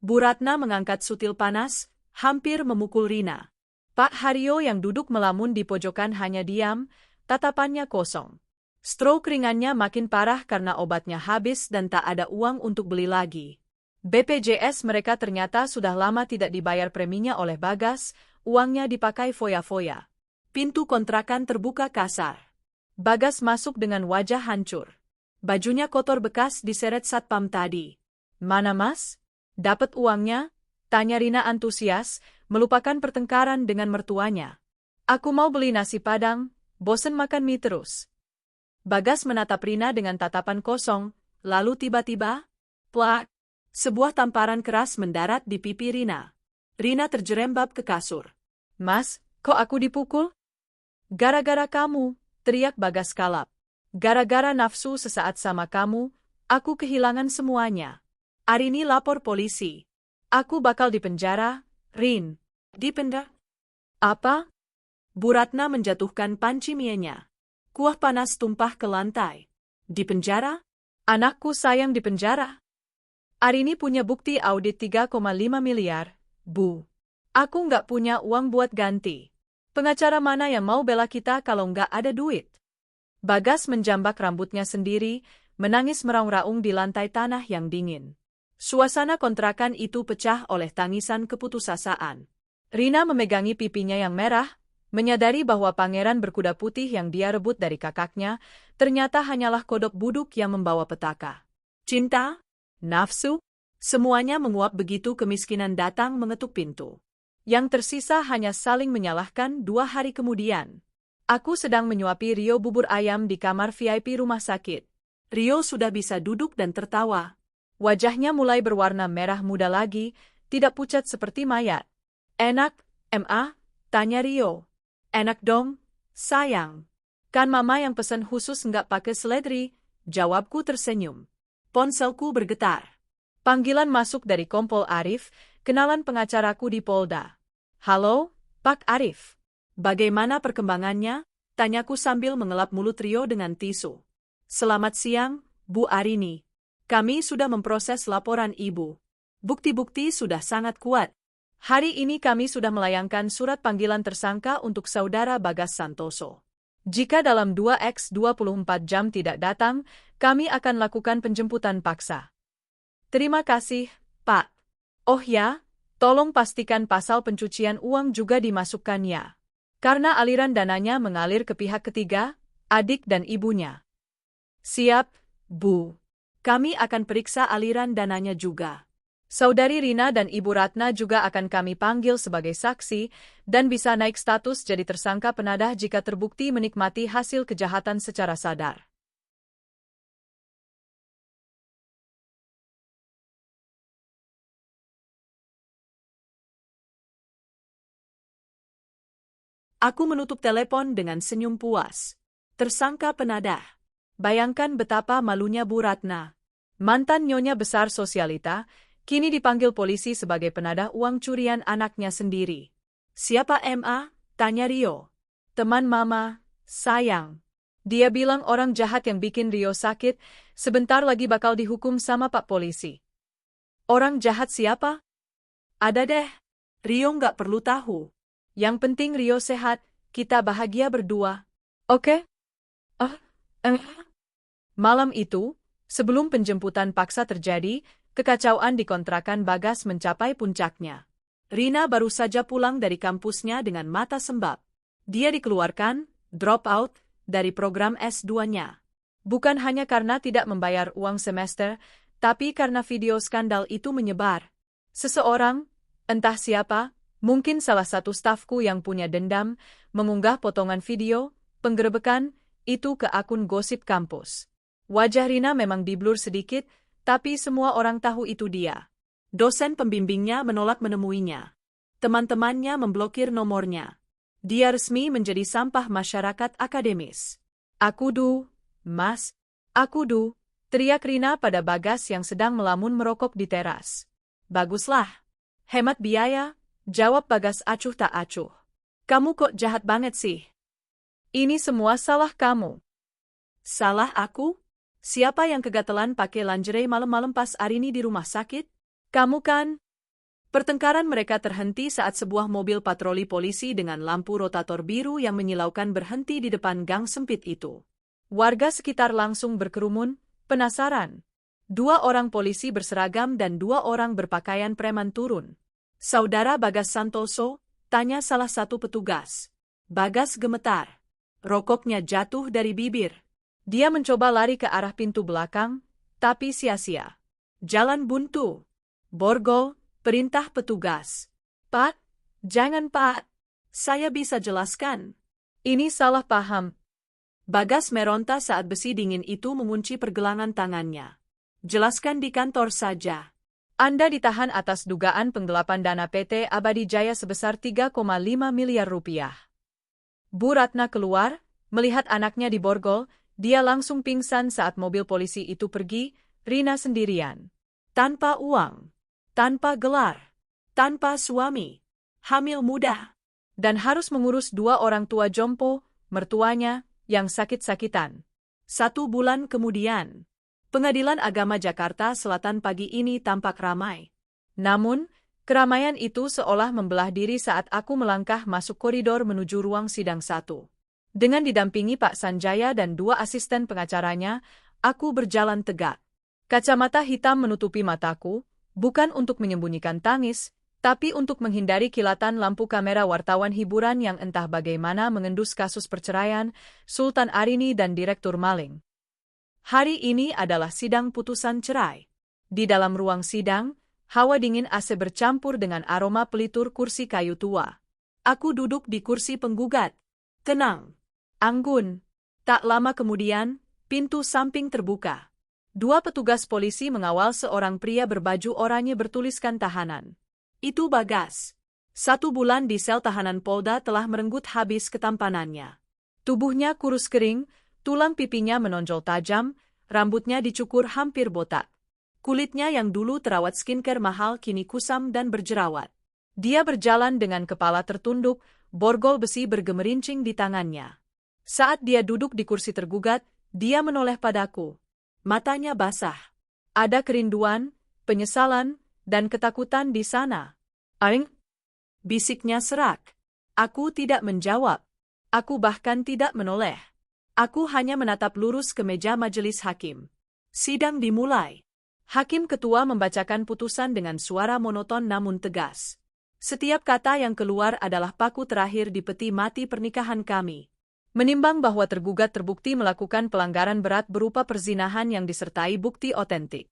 Bu Ratna mengangkat sutil panas, hampir memukul Rina. Pak Haryo yang duduk melamun di pojokan hanya diam, tatapannya kosong. Stroke ringannya makin parah karena obatnya habis dan tak ada uang untuk beli lagi. BPJS mereka ternyata sudah lama tidak dibayar preminya oleh Bagas, uangnya dipakai foya-foya. Pintu kontrakan terbuka kasar. Bagas masuk dengan wajah hancur. Bajunya kotor bekas diseret satpam tadi. Mana mas? Dapat uangnya? Tanya Rina antusias, melupakan pertengkaran dengan mertuanya. Aku mau beli nasi padang, bosen makan mie terus. Bagas menatap Rina dengan tatapan kosong, lalu tiba-tiba, plak, sebuah tamparan keras mendarat di pipi Rina. Rina terjerembab ke kasur. Mas, kok aku dipukul? Gara-gara kamu, teriak Bagas kalap. Gara-gara nafsu sesaat sama kamu, aku kehilangan semuanya. Arini lapor polisi. Aku bakal dipenjara, Rin. Dipenda. Apa? Bu Ratna menjatuhkan panci mienya. Kuah panas tumpah ke lantai. Di penjara? Anakku sayang di penjara. Arini punya bukti audit 3,5 miliar, Bu. Aku nggak punya uang buat ganti. Pengacara mana yang mau bela kita kalau nggak ada duit? Bagas menjambak rambutnya sendiri, menangis meraung-raung di lantai tanah yang dingin. Suasana kontrakan itu pecah oleh tangisan keputusasaan. Rina memegangi pipinya yang merah, menyadari bahwa pangeran berkuda putih yang dia rebut dari kakaknya, ternyata hanyalah kodok buduk yang membawa petaka. Cinta? Nafsu? Semuanya menguap begitu kemiskinan datang mengetuk pintu. Yang tersisa hanya saling menyalahkan 2 hari kemudian. Aku sedang menyuapi Rio bubur ayam di kamar VIP rumah sakit. Rio sudah bisa duduk dan tertawa. Wajahnya mulai berwarna merah muda lagi, tidak pucat seperti mayat. Enak, Ma? Tanya Rio. Enak dong, sayang. Kan mama yang pesen khusus nggak pakai seledri, jawabku tersenyum. Ponselku bergetar. Panggilan masuk dari Kompol Arif, kenalan pengacaraku di Polda. Halo, Pak Arif. Bagaimana perkembangannya? Tanyaku sambil mengelap mulut Rio dengan tisu. Selamat siang, Bu Arini. Kami sudah memproses laporan Ibu. Bukti-bukti sudah sangat kuat. Hari ini kami sudah melayangkan surat panggilan tersangka untuk saudara Bagas Santoso. Jika dalam 2x24 jam tidak datang, kami akan lakukan penjemputan paksa. Terima kasih, Pak. Oh ya, tolong pastikan pasal pencucian uang juga dimasukkan ya. Karena aliran dananya mengalir ke pihak ketiga, adik dan ibunya. Siap, Bu. Kami akan periksa aliran dananya juga. Saudari Rina dan Ibu Ratna juga akan kami panggil sebagai saksi dan bisa naik status jadi tersangka penadah jika terbukti menikmati hasil kejahatan secara sadar. Aku menutup telepon dengan senyum puas. Tersangka penadah. Bayangkan betapa malunya Bu Ratna. Mantan nyonya besar sosialita, kini dipanggil polisi sebagai penadah uang curian anaknya sendiri. Siapa Ma? Tanya Rio. Teman mama, sayang. Dia bilang orang jahat yang bikin Rio sakit, sebentar lagi bakal dihukum sama Pak Polisi. Orang jahat siapa? Ada deh. Rio nggak perlu tahu. Yang penting Rio sehat, kita bahagia berdua. Oke? Malam itu, sebelum penjemputan paksa terjadi, kekacauan di kontrakan Bagas mencapai puncaknya. Rina baru saja pulang dari kampusnya dengan mata sembab. Dia dikeluarkan, drop out, dari program S2-nya. Bukan hanya karena tidak membayar uang semester, tapi karena video skandal itu menyebar. Seseorang, entah siapa, mungkin salah satu stafku yang punya dendam, mengunggah potongan video, penggerebekan, itu ke akun gosip kampus. Wajah Rina memang diblur sedikit, tapi semua orang tahu itu dia. Dosen pembimbingnya menolak menemuinya. Teman-temannya memblokir nomornya. Dia resmi menjadi sampah masyarakat akademis. Akudu, Mas, akudu, teriak Rina pada Bagas yang sedang melamun merokok di teras. Baguslah. Hemat biaya, jawab Bagas acuh tak acuh. Kamu kok jahat banget sih? Ini semua salah kamu. Salah aku? Siapa yang kegatelan pakai lingerie malam-malam pas Arini di rumah sakit? Kamu kan? Pertengkaran mereka terhenti saat sebuah mobil patroli polisi dengan lampu rotator biru yang menyilaukan berhenti di depan gang sempit itu. Warga sekitar langsung berkerumun, penasaran. 2 orang polisi berseragam dan 2 orang berpakaian preman turun. Saudara Bagas Santoso? Tanya salah satu petugas. Bagas gemetar. Rokoknya jatuh dari bibir. Dia mencoba lari ke arah pintu belakang, tapi sia-sia. Jalan buntu. Borgol, perintah petugas. Pak, jangan Pak. Saya bisa jelaskan. Ini salah paham. Bagas meronta saat besi dingin itu mengunci pergelangan tangannya. Jelaskan di kantor saja. Anda ditahan atas dugaan penggelapan dana PT Abadi Jaya sebesar 3,5 miliar rupiah. Bu Ratna keluar, melihat anaknya di borgol, dia langsung pingsan saat mobil polisi itu pergi, Rina sendirian. Tanpa uang. Tanpa gelar. Tanpa suami. hamil muda, dan harus mengurus 2 orang tua jompo, mertuanya, yang sakit-sakitan. 1 bulan kemudian, Pengadilan Agama Jakarta Selatan pagi ini tampak ramai. Namun, keramaian itu seolah membelah diri saat aku melangkah masuk koridor menuju ruang sidang 1. Dengan didampingi Pak Sanjaya dan 2 asisten pengacaranya, aku berjalan tegak. Kacamata hitam menutupi mataku, bukan untuk menyembunyikan tangis, tapi untuk menghindari kilatan lampu kamera wartawan hiburan yang entah bagaimana mengendus kasus perceraian Sultan Arini dan Direktur Maling. Hari ini adalah sidang putusan cerai. Di dalam ruang sidang, hawa dingin AC bercampur dengan aroma pelitur kursi kayu tua. Aku duduk di kursi penggugat. Tenang, anggun. Tak lama kemudian, pintu samping terbuka. 2 petugas polisi mengawal seorang pria berbaju oranye bertuliskan tahanan. Itu Bagas. 1 bulan di sel tahanan Polda telah merenggut habis ketampanannya. Tubuhnya kurus kering, tulang pipinya menonjol tajam, rambutnya dicukur hampir botak. Kulitnya yang dulu terawat skincare mahal kini kusam dan berjerawat. Dia berjalan dengan kepala tertunduk, borgol besi bergemerincing di tangannya. Saat dia duduk di kursi tergugat, dia menoleh padaku. Matanya basah. Ada kerinduan, penyesalan, dan ketakutan di sana. "Aing?" bisiknya serak. Aku tidak menjawab. Aku bahkan tidak menoleh. Aku hanya menatap lurus ke meja majelis hakim. Sidang dimulai. Hakim ketua membacakan putusan dengan suara monoton namun tegas. Setiap kata yang keluar adalah paku terakhir di peti mati pernikahan kami. Menimbang bahwa tergugat terbukti melakukan pelanggaran berat berupa perzinahan yang disertai bukti otentik.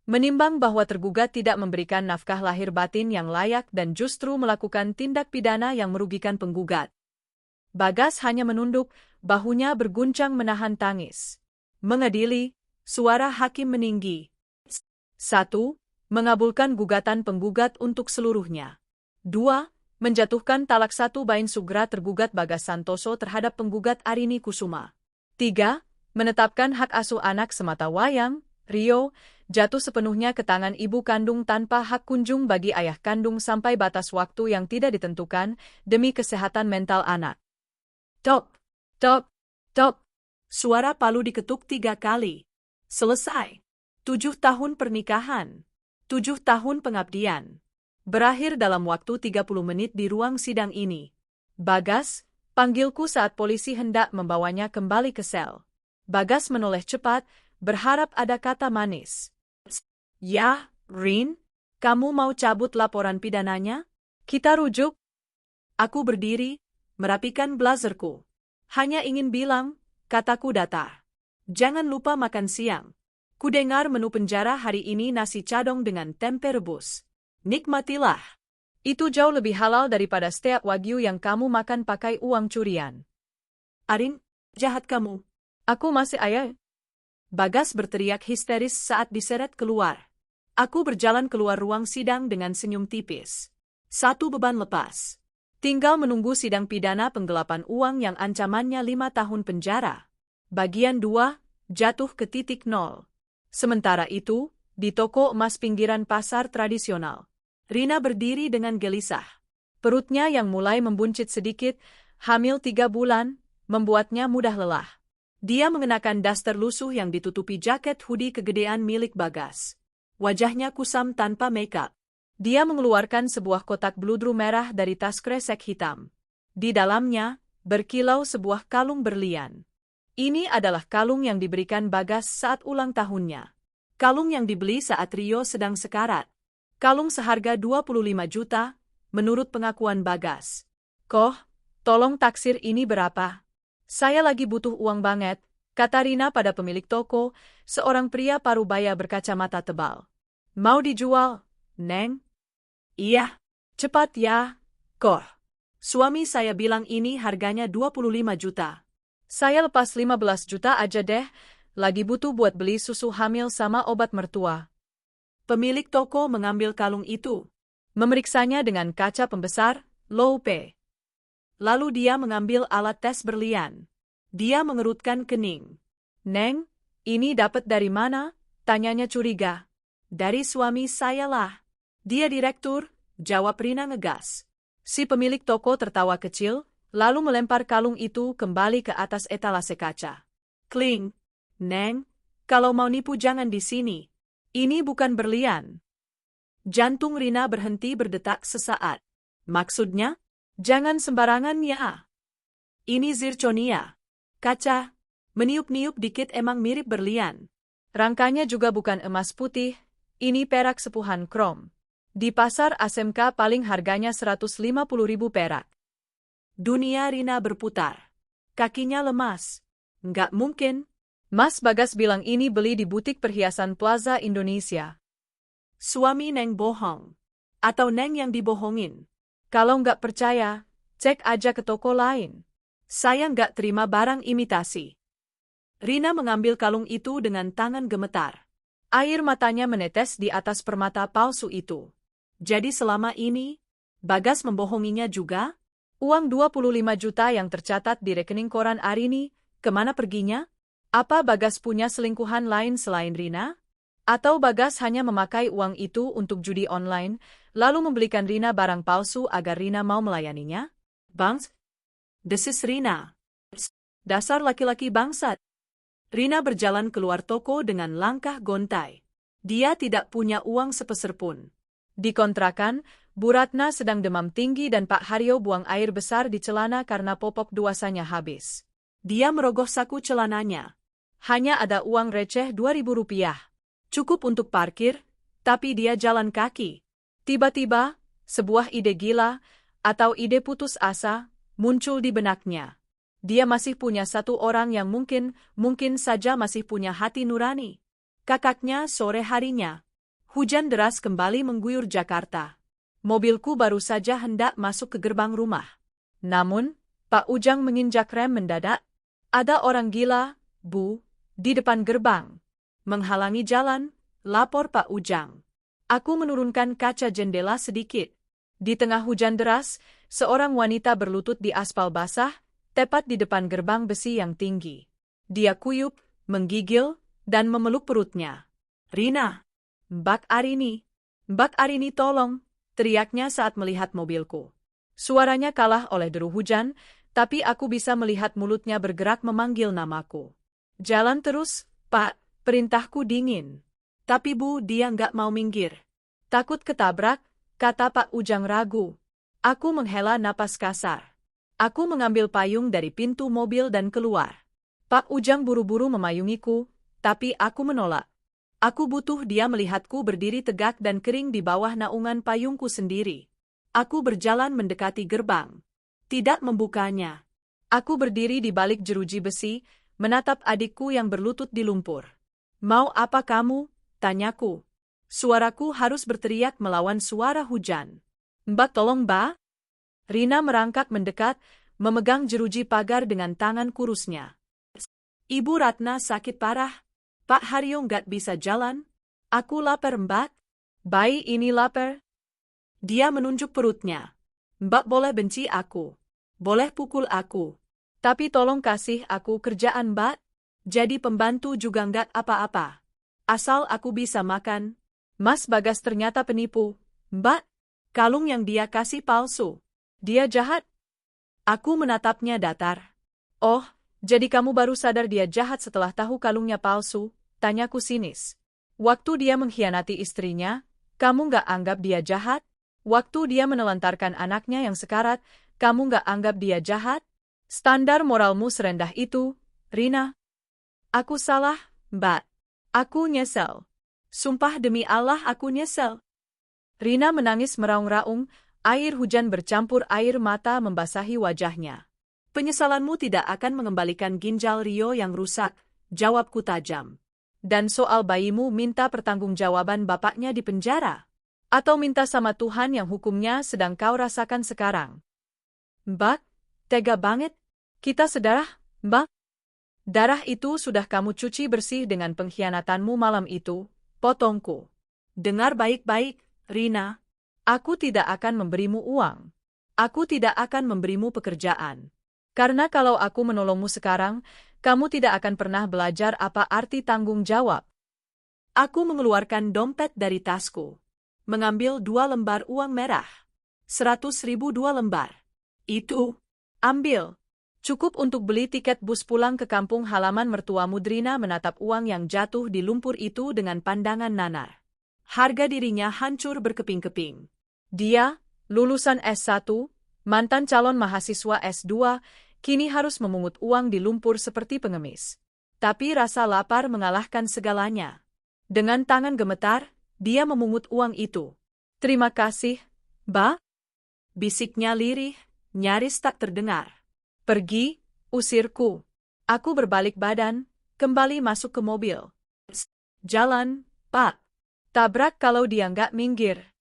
Menimbang bahwa tergugat tidak memberikan nafkah lahir batin yang layak dan justru melakukan tindak pidana yang merugikan penggugat. Bagas hanya menunduk, bahunya berguncang menahan tangis. Mengadili, suara hakim meninggi. 1. Mengabulkan gugatan penggugat untuk seluruhnya. 2. Menjatuhkan talak 1 bain sugra tergugat Bagas Santoso terhadap penggugat Arini Kusuma. 3. Menetapkan hak asuh anak sematawayang, Rio, jatuh sepenuhnya ke tangan ibu kandung tanpa hak kunjung bagi ayah kandung sampai batas waktu yang tidak ditentukan demi kesehatan mental anak. Top, top, top. Suara palu diketuk 3 kali. Selesai. 7 tahun pernikahan. 7 tahun pengabdian. Berakhir dalam waktu 30 menit di ruang sidang ini. Bagas, panggilku saat polisi hendak membawanya kembali ke sel. Bagas menoleh cepat, berharap ada kata manis. Ya, Rin, kamu mau cabut laporan pidananya? Kita rujuk. Aku berdiri, merapikan blazerku. Hanya ingin bilang, kataku datar. Jangan lupa makan siang. Kudengar menu penjara hari ini nasi cadong dengan tempe rebus. Nikmatilah. Itu jauh lebih halal daripada steak wagyu yang kamu makan pakai uang curian. Arin, jahat kamu. Aku masih ayah. Bagas berteriak histeris saat diseret keluar. Aku berjalan keluar ruang sidang dengan senyum tipis. 1 beban lepas. Tinggal menunggu sidang pidana penggelapan uang yang ancamannya 5 tahun penjara. Bagian 2, jatuh ke titik 0. Sementara itu, di toko emas pinggiran pasar tradisional, Rina berdiri dengan gelisah. Perutnya yang mulai membuncit sedikit, hamil 3 bulan, membuatnya mudah lelah. Dia mengenakan daster lusuh yang ditutupi jaket hoodie kegedean milik Bagas. Wajahnya kusam tanpa makeup. Dia mengeluarkan sebuah kotak bludru merah dari tas kresek hitam. Di dalamnya, berkilau sebuah kalung berlian. Ini adalah kalung yang diberikan Bagas saat ulang tahunnya. Kalung yang dibeli saat Rio sedang sekarat. Kalung seharga 25 juta, menurut pengakuan Bagas. Koh, tolong taksir ini berapa? Saya lagi butuh uang banget, kata Rina pada pemilik toko, seorang pria parubaya berkacamata tebal. Mau dijual, Neng? Iya. Cepat ya, Koh. Suami saya bilang ini harganya 25 juta. Saya lepas 15 juta aja deh, lagi butuh buat beli susu hamil sama obat mertua. Pemilik toko mengambil kalung itu. Memeriksanya dengan kaca pembesar, loupe. Lalu dia mengambil alat tes berlian. Dia mengerutkan kening. Neng, ini dapat dari mana? Tanyanya curiga. Dari suami saya lah. Dia direktur, jawab Rina ngegas. Si pemilik toko tertawa kecil, lalu melempar kalung itu kembali ke atas etalase kaca. Kling. Neng, kalau mau nipu jangan di sini. Ini bukan berlian. Jantung Rina berhenti berdetak sesaat. Maksudnya? Jangan sembarangan ya. Ini zirconia. Kaca. Meniup-niup dikit emang mirip berlian. Rangkanya juga bukan emas putih, ini perak sepuhan krom. Di pasar ASMK paling harganya 150.000 perak. Dunia Rina berputar. Kakinya lemas. Nggak mungkin. Mas Bagas bilang ini beli di butik perhiasan Plaza Indonesia. Suami Neng bohong. Atau Neng yang dibohongin. Kalau nggak percaya, cek aja ke toko lain. Saya nggak terima barang imitasi. Rina mengambil kalung itu dengan tangan gemetar. Air matanya menetes di atas permata palsu itu. Jadi selama ini, Bagas membohonginya juga? Uang 25 juta yang tercatat di rekening koran Arini, kemana perginya? Apa Bagas punya selingkuhan lain selain Rina? Atau Bagas hanya memakai uang itu untuk judi online, lalu membelikan Rina barang palsu agar Rina mau melayaninya? Bangs, desis Rina. Dasar laki-laki bangsat. Rina berjalan keluar toko dengan langkah gontai. Dia tidak punya uang sepeser pun. Di kontrakan, Bu Ratna sedang demam tinggi dan Pak Haryo buang air besar di celana karena popok duasanya habis. Dia merogoh saku celananya. Hanya ada uang receh 2.000 rupiah. Cukup untuk parkir, tapi dia jalan kaki. Tiba-tiba, sebuah ide gila, atau ide putus asa, muncul di benaknya. Dia masih punya satu orang yang mungkin saja masih punya hati nurani. Kakaknya sore harinya. Hujan deras kembali mengguyur Jakarta. Mobilku baru saja hendak masuk ke gerbang rumah. Namun, Pak Ujang menginjak rem mendadak. Ada orang gila, Bu, di depan gerbang. Menghalangi jalan, lapor Pak Ujang. Aku menurunkan kaca jendela sedikit. Di tengah hujan deras, seorang wanita berlutut di aspal basah, tepat di depan gerbang besi yang tinggi. Dia kuyup, menggigil, dan memeluk perutnya. Rina. Mbak Arini tolong, teriaknya saat melihat mobilku. Suaranya kalah oleh deru hujan, tapi aku bisa melihat mulutnya bergerak memanggil namaku. Jalan terus, Pak, perintahku dingin. Tapi Bu, dia nggak mau minggir. Takut ketabrak, kata Pak Ujang ragu. Aku menghela napas kasar. Aku mengambil payung dari pintu mobil dan keluar. Pak Ujang buru-buru memayungiku, tapi aku menolak. Aku butuh dia melihatku berdiri tegak dan kering di bawah naungan payungku sendiri. Aku berjalan mendekati gerbang. Tidak membukanya. Aku berdiri di balik jeruji besi, menatap adikku yang berlutut di lumpur. Mau apa kamu? Tanyaku. Suaraku harus berteriak melawan suara hujan. Mbak tolong Mbak. Rina merangkak mendekat, memegang jeruji pagar dengan tangan kurusnya. Ibu Ratna sakit parah. Pak Haryo nggak bisa jalan. Aku lapar Mbak. Bayi ini lapar. Dia menunjuk perutnya. Mbak boleh benci aku. Boleh pukul aku. Tapi tolong kasih aku kerjaan Mbak. Jadi pembantu juga nggak apa-apa. Asal aku bisa makan. Mas Bagas ternyata penipu. Mbak, kalung yang dia kasih palsu. Dia jahat. Aku menatapnya datar. Oh, jadi kamu baru sadar dia jahat setelah tahu kalungnya palsu? Tanyaku sinis. Waktu dia mengkhianati istrinya, kamu nggak anggap dia jahat? Waktu dia menelantarkan anaknya yang sekarat, kamu nggak anggap dia jahat? Standar moralmu serendah itu, Rina. Aku salah, Mbak. Aku nyesel. Sumpah demi Allah aku nyesel. Rina menangis meraung-raung, air hujan bercampur air mata membasahi wajahnya. Penyesalanmu tidak akan mengembalikan ginjal Rio yang rusak, jawabku tajam. Dan soal bayimu minta pertanggungjawaban bapaknya di penjara? Atau minta sama Tuhan yang hukumnya sedang kau rasakan sekarang? Mbak, tega banget. Kita sedarah, Mbak. Darah itu sudah kamu cuci bersih dengan pengkhianatanmu malam itu, potongku. Dengar baik-baik, Rina. Aku tidak akan memberimu uang. Aku tidak akan memberimu pekerjaan. Karena kalau aku menolongmu sekarang, kamu tidak akan pernah belajar apa arti tanggung jawab. Aku mengeluarkan dompet dari tasku. Mengambil 2 lembar uang merah. 100.000 2 lembar. Itu. Ambil. Cukup untuk beli tiket bus pulang ke kampung halaman mertuamu. Rina menatap uang yang jatuh di lumpur itu dengan pandangan nanar. Harga dirinya hancur berkeping-keping. Dia, lulusan S1, mantan calon mahasiswa S2, kini harus memungut uang di lumpur seperti pengemis. Tapi rasa lapar mengalahkan segalanya. Dengan tangan gemetar, dia memungut uang itu. Terima kasih, Mbak. Bisiknya lirih, nyaris tak terdengar. Pergi, usirku. Aku berbalik badan, kembali masuk ke mobil. Jalan, Pak. Tabrak kalau dia nggak minggir.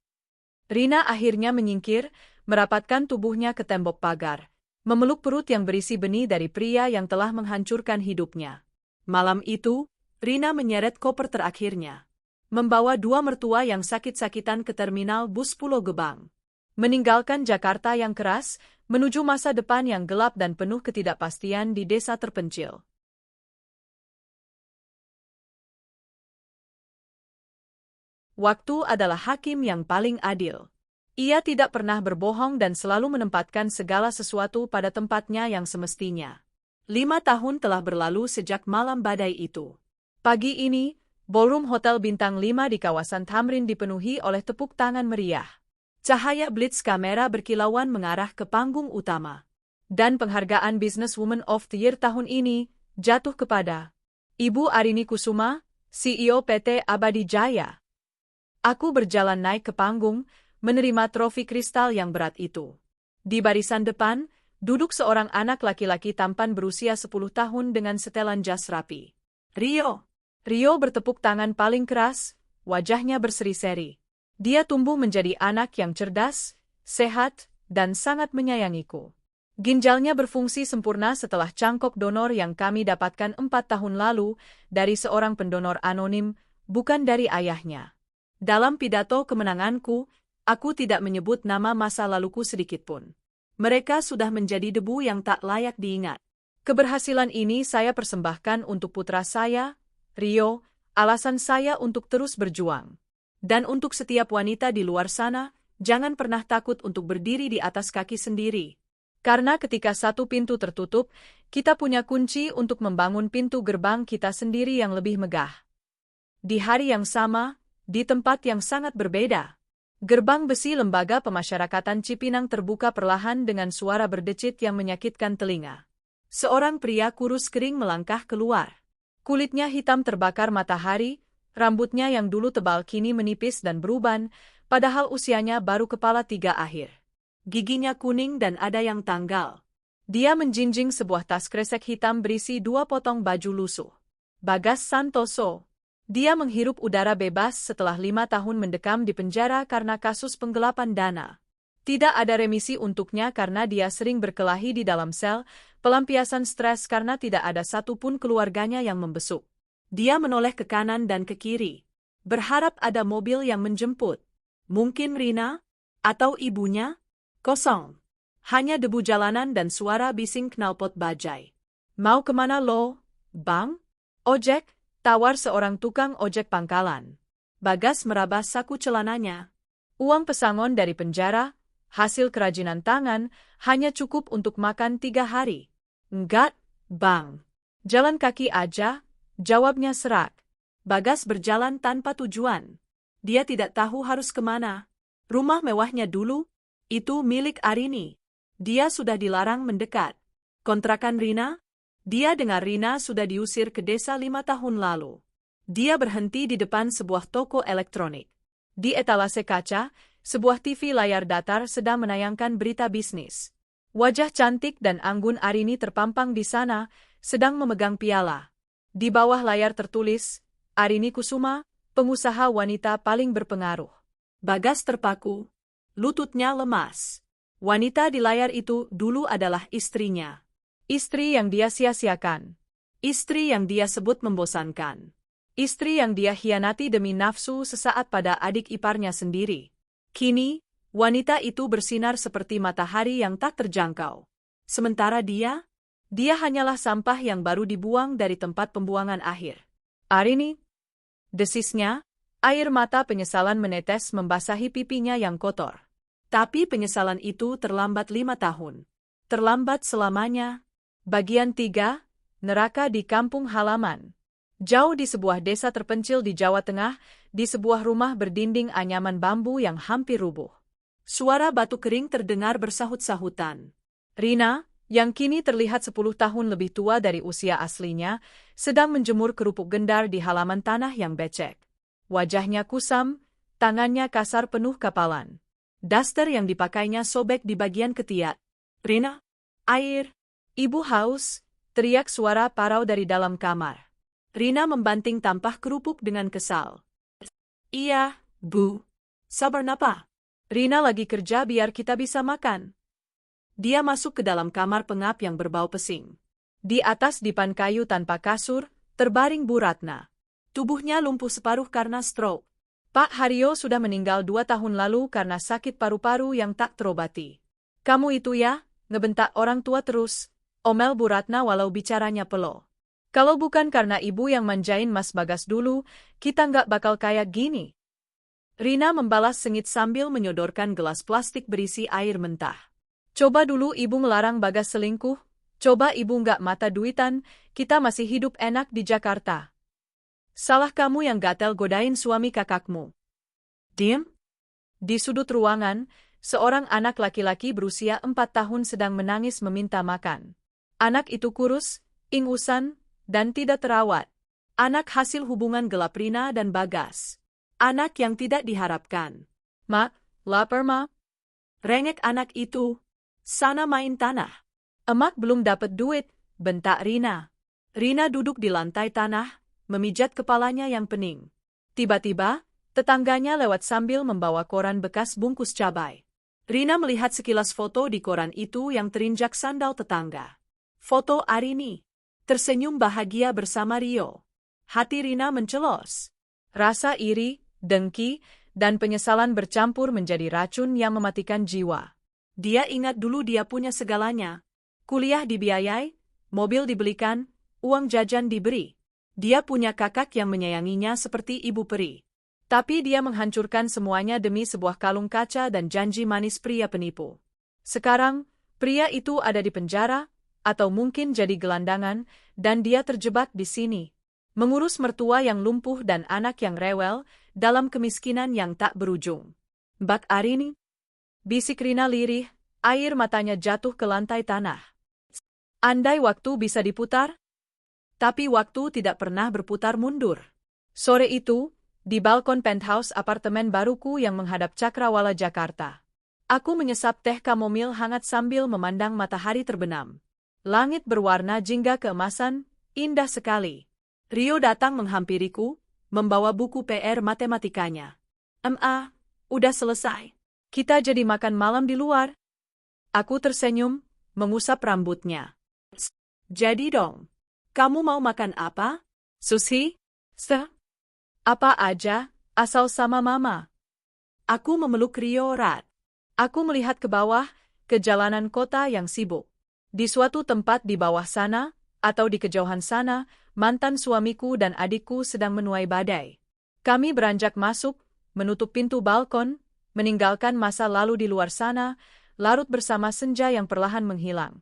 Rina akhirnya menyingkir, merapatkan tubuhnya ke tembok pagar, memeluk perut yang berisi benih dari pria yang telah menghancurkan hidupnya. Malam itu, Rina menyeret koper terakhirnya. Membawa dua mertua yang sakit-sakitan ke terminal bus Pulau Gebang. Meninggalkan Jakarta yang keras, menuju masa depan yang gelap dan penuh ketidakpastian di desa terpencil. Waktu adalah hakim yang paling adil. Ia tidak pernah berbohong dan selalu menempatkan segala sesuatu pada tempatnya yang semestinya. 5 tahun telah berlalu sejak malam badai itu. Pagi ini, ballroom Hotel Bintang 5 di kawasan Tamrin dipenuhi oleh tepuk tangan meriah. Cahaya blitz kamera berkilauan mengarah ke panggung utama. Dan penghargaan Businesswoman of the Year tahun ini jatuh kepada Ibu Arini Kusuma, CEO PT Abadi Jaya. Aku berjalan naik ke panggung, menerima trofi kristal yang berat itu. Di barisan depan, duduk seorang anak laki-laki tampan berusia 10 tahun dengan setelan jas rapi. Rio. Rio bertepuk tangan paling keras, wajahnya berseri-seri. Dia tumbuh menjadi anak yang cerdas, sehat, dan sangat menyayangiku. Ginjalnya berfungsi sempurna setelah cangkok donor yang kami dapatkan 4 tahun lalu dari seorang pendonor anonim, bukan dari ayahnya. Dalam pidato kemenanganku, aku tidak menyebut nama masa laluku sedikitpun. Mereka sudah menjadi debu yang tak layak diingat. Keberhasilan ini saya persembahkan untuk putra saya, Rio, alasan saya untuk terus berjuang. Dan untuk setiap wanita di luar sana, jangan pernah takut untuk berdiri di atas kaki sendiri. Karena ketika satu pintu tertutup, kita punya kunci untuk membangun pintu gerbang kita sendiri yang lebih megah. Di hari yang sama, di tempat yang sangat berbeda, gerbang besi lembaga pemasyarakatan Cipinang terbuka perlahan dengan suara berdecit yang menyakitkan telinga. Seorang pria kurus kering melangkah keluar. Kulitnya hitam terbakar matahari, rambutnya yang dulu tebal kini menipis dan beruban, padahal usianya baru kepala 3 akhir. Giginya kuning dan ada yang tanggal. Dia menjinjing sebuah tas kresek hitam berisi 2 potong baju lusuh. Bagas Santoso. Dia menghirup udara bebas setelah 5 tahun mendekam di penjara karena kasus penggelapan dana. Tidak ada remisi untuknya karena dia sering berkelahi di dalam sel, pelampiasan stres karena tidak ada satupun keluarganya yang membesuk. Dia menoleh ke kanan dan ke kiri, berharap ada mobil yang menjemput. Mungkin Rina? Atau ibunya? Kosong. Hanya debu jalanan dan suara bising knalpot bajai. Mau kemana lo, Bang? Ojek, tawar seorang tukang ojek pangkalan. Bagas meraba saku celananya. Uang pesangon dari penjara, hasil kerajinan tangan, hanya cukup untuk makan 3 hari. Enggak, Bang. Jalan kaki aja, jawabnya serak. Bagas berjalan tanpa tujuan. Dia tidak tahu harus kemana. Rumah mewahnya dulu, itu milik Arini. Dia sudah dilarang mendekat. Kontrakan Rina? Dia dengar Rina sudah diusir ke desa 5 tahun lalu. Dia berhenti di depan sebuah toko elektronik. Di etalase kaca, sebuah TV layar datar sedang menayangkan berita bisnis. Wajah cantik dan anggun Arini terpampang di sana, sedang memegang piala. Di bawah layar tertulis, Arini Kusuma, pengusaha wanita paling berpengaruh. Bagas terpaku. Lututnya lemas. Wanita di layar itu dulu adalah istrinya. Istri yang dia sia-siakan. Istri yang dia sebut membosankan. Istri yang dia hianati demi nafsu sesaat pada adik iparnya sendiri. Kini, wanita itu bersinar seperti matahari yang tak terjangkau. Sementara dia hanyalah sampah yang baru dibuang dari tempat pembuangan akhir. Arini, desisnya, air mata penyesalan menetes membasahi pipinya yang kotor. Tapi penyesalan itu terlambat 5 tahun. Terlambat selamanya. Bagian 3, Neraka di Kampung Halaman. Jauh di sebuah desa terpencil di Jawa Tengah, di sebuah rumah berdinding anyaman bambu yang hampir rubuh. Suara batu kering terdengar bersahut-sahutan. Rina, yang kini terlihat 10 tahun lebih tua dari usia aslinya, sedang menjemur kerupuk gendar di halaman tanah yang becek. Wajahnya kusam, tangannya kasar penuh kapalan. Daster yang dipakainya sobek di bagian ketiak. Rina, air. Ibu haus, teriak suara parau dari dalam kamar. Rina membanting tampah kerupuk dengan kesal. Iya, Bu. Sabar napa? Rina lagi kerja biar kita bisa makan. Dia masuk ke dalam kamar pengap yang berbau pesing. Di atas dipan kayu tanpa kasur, terbaring Bu Ratna. Tubuhnya lumpuh separuh karena stroke. Pak Haryo sudah meninggal 2 tahun lalu karena sakit paru-paru yang tak terobati. Kamu itu ya, ngebentak orang tua terus, omel Bu Ratna walau bicaranya pelo. Kalau bukan karena ibu yang manjain Mas Bagas dulu, kita nggak bakal kayak gini. Rina membalas sengit sambil menyodorkan gelas plastik berisi air mentah. Coba dulu ibu melarang Bagas selingkuh, coba ibu nggak mata duitan, kita masih hidup enak di Jakarta. Salah kamu yang gatel godain suami kakakmu. Diam? Di sudut ruangan, seorang anak laki-laki berusia 4 tahun sedang menangis meminta makan. Anak itu kurus, ingusan, dan tidak terawat. Anak hasil hubungan gelap Rina dan Bagas. Anak yang tidak diharapkan. Mak, lapar ma? Rengek anak itu. Sana main tanah. Emak belum dapat duit, bentak Rina. Rina duduk di lantai tanah, memijat kepalanya yang pening. Tiba-tiba, tetangganya lewat sambil membawa koran bekas bungkus cabai. Rina melihat sekilas foto di koran itu yang terinjak sandal tetangga. Foto Arini. Tersenyum bahagia bersama Rio. Hati Rina mencelos. Rasa iri, dengki, dan penyesalan bercampur menjadi racun yang mematikan jiwa. Dia ingat dulu dia punya segalanya. Kuliah dibiayai, mobil dibelikan, uang jajan diberi. Dia punya kakak yang menyayanginya seperti ibu peri. Tapi dia menghancurkan semuanya demi sebuah kalung kaca dan janji manis pria penipu. Sekarang, pria itu ada di penjara, atau mungkin jadi gelandangan, dan dia terjebak di sini. Mengurus mertua yang lumpuh dan anak yang rewel, dalam kemiskinan yang tak berujung. Bak Arini? Bisik Rina lirih, air matanya jatuh ke lantai tanah. Andai waktu bisa diputar? Tapi waktu tidak pernah berputar mundur. Sore itu, di balkon penthouse apartemen baruku yang menghadap Cakrawala, Jakarta. Aku menyesap teh kamomil hangat sambil memandang matahari terbenam. Langit berwarna jingga keemasan, indah sekali. Rio datang menghampiriku, membawa buku PR matematikanya. Udah selesai. Kita jadi makan malam di luar. Aku tersenyum, mengusap rambutnya. Jadi dong. Kamu mau makan apa? Sushi? Apa aja, asal sama mama. Aku memeluk Rio erat. Aku melihat ke bawah, ke jalanan kota yang sibuk. Di suatu tempat di bawah sana, atau di kejauhan sana, mantan suamiku dan adikku sedang menuai badai. Kami beranjak masuk, menutup pintu balkon, meninggalkan masa lalu di luar sana, larut bersama senja yang perlahan menghilang.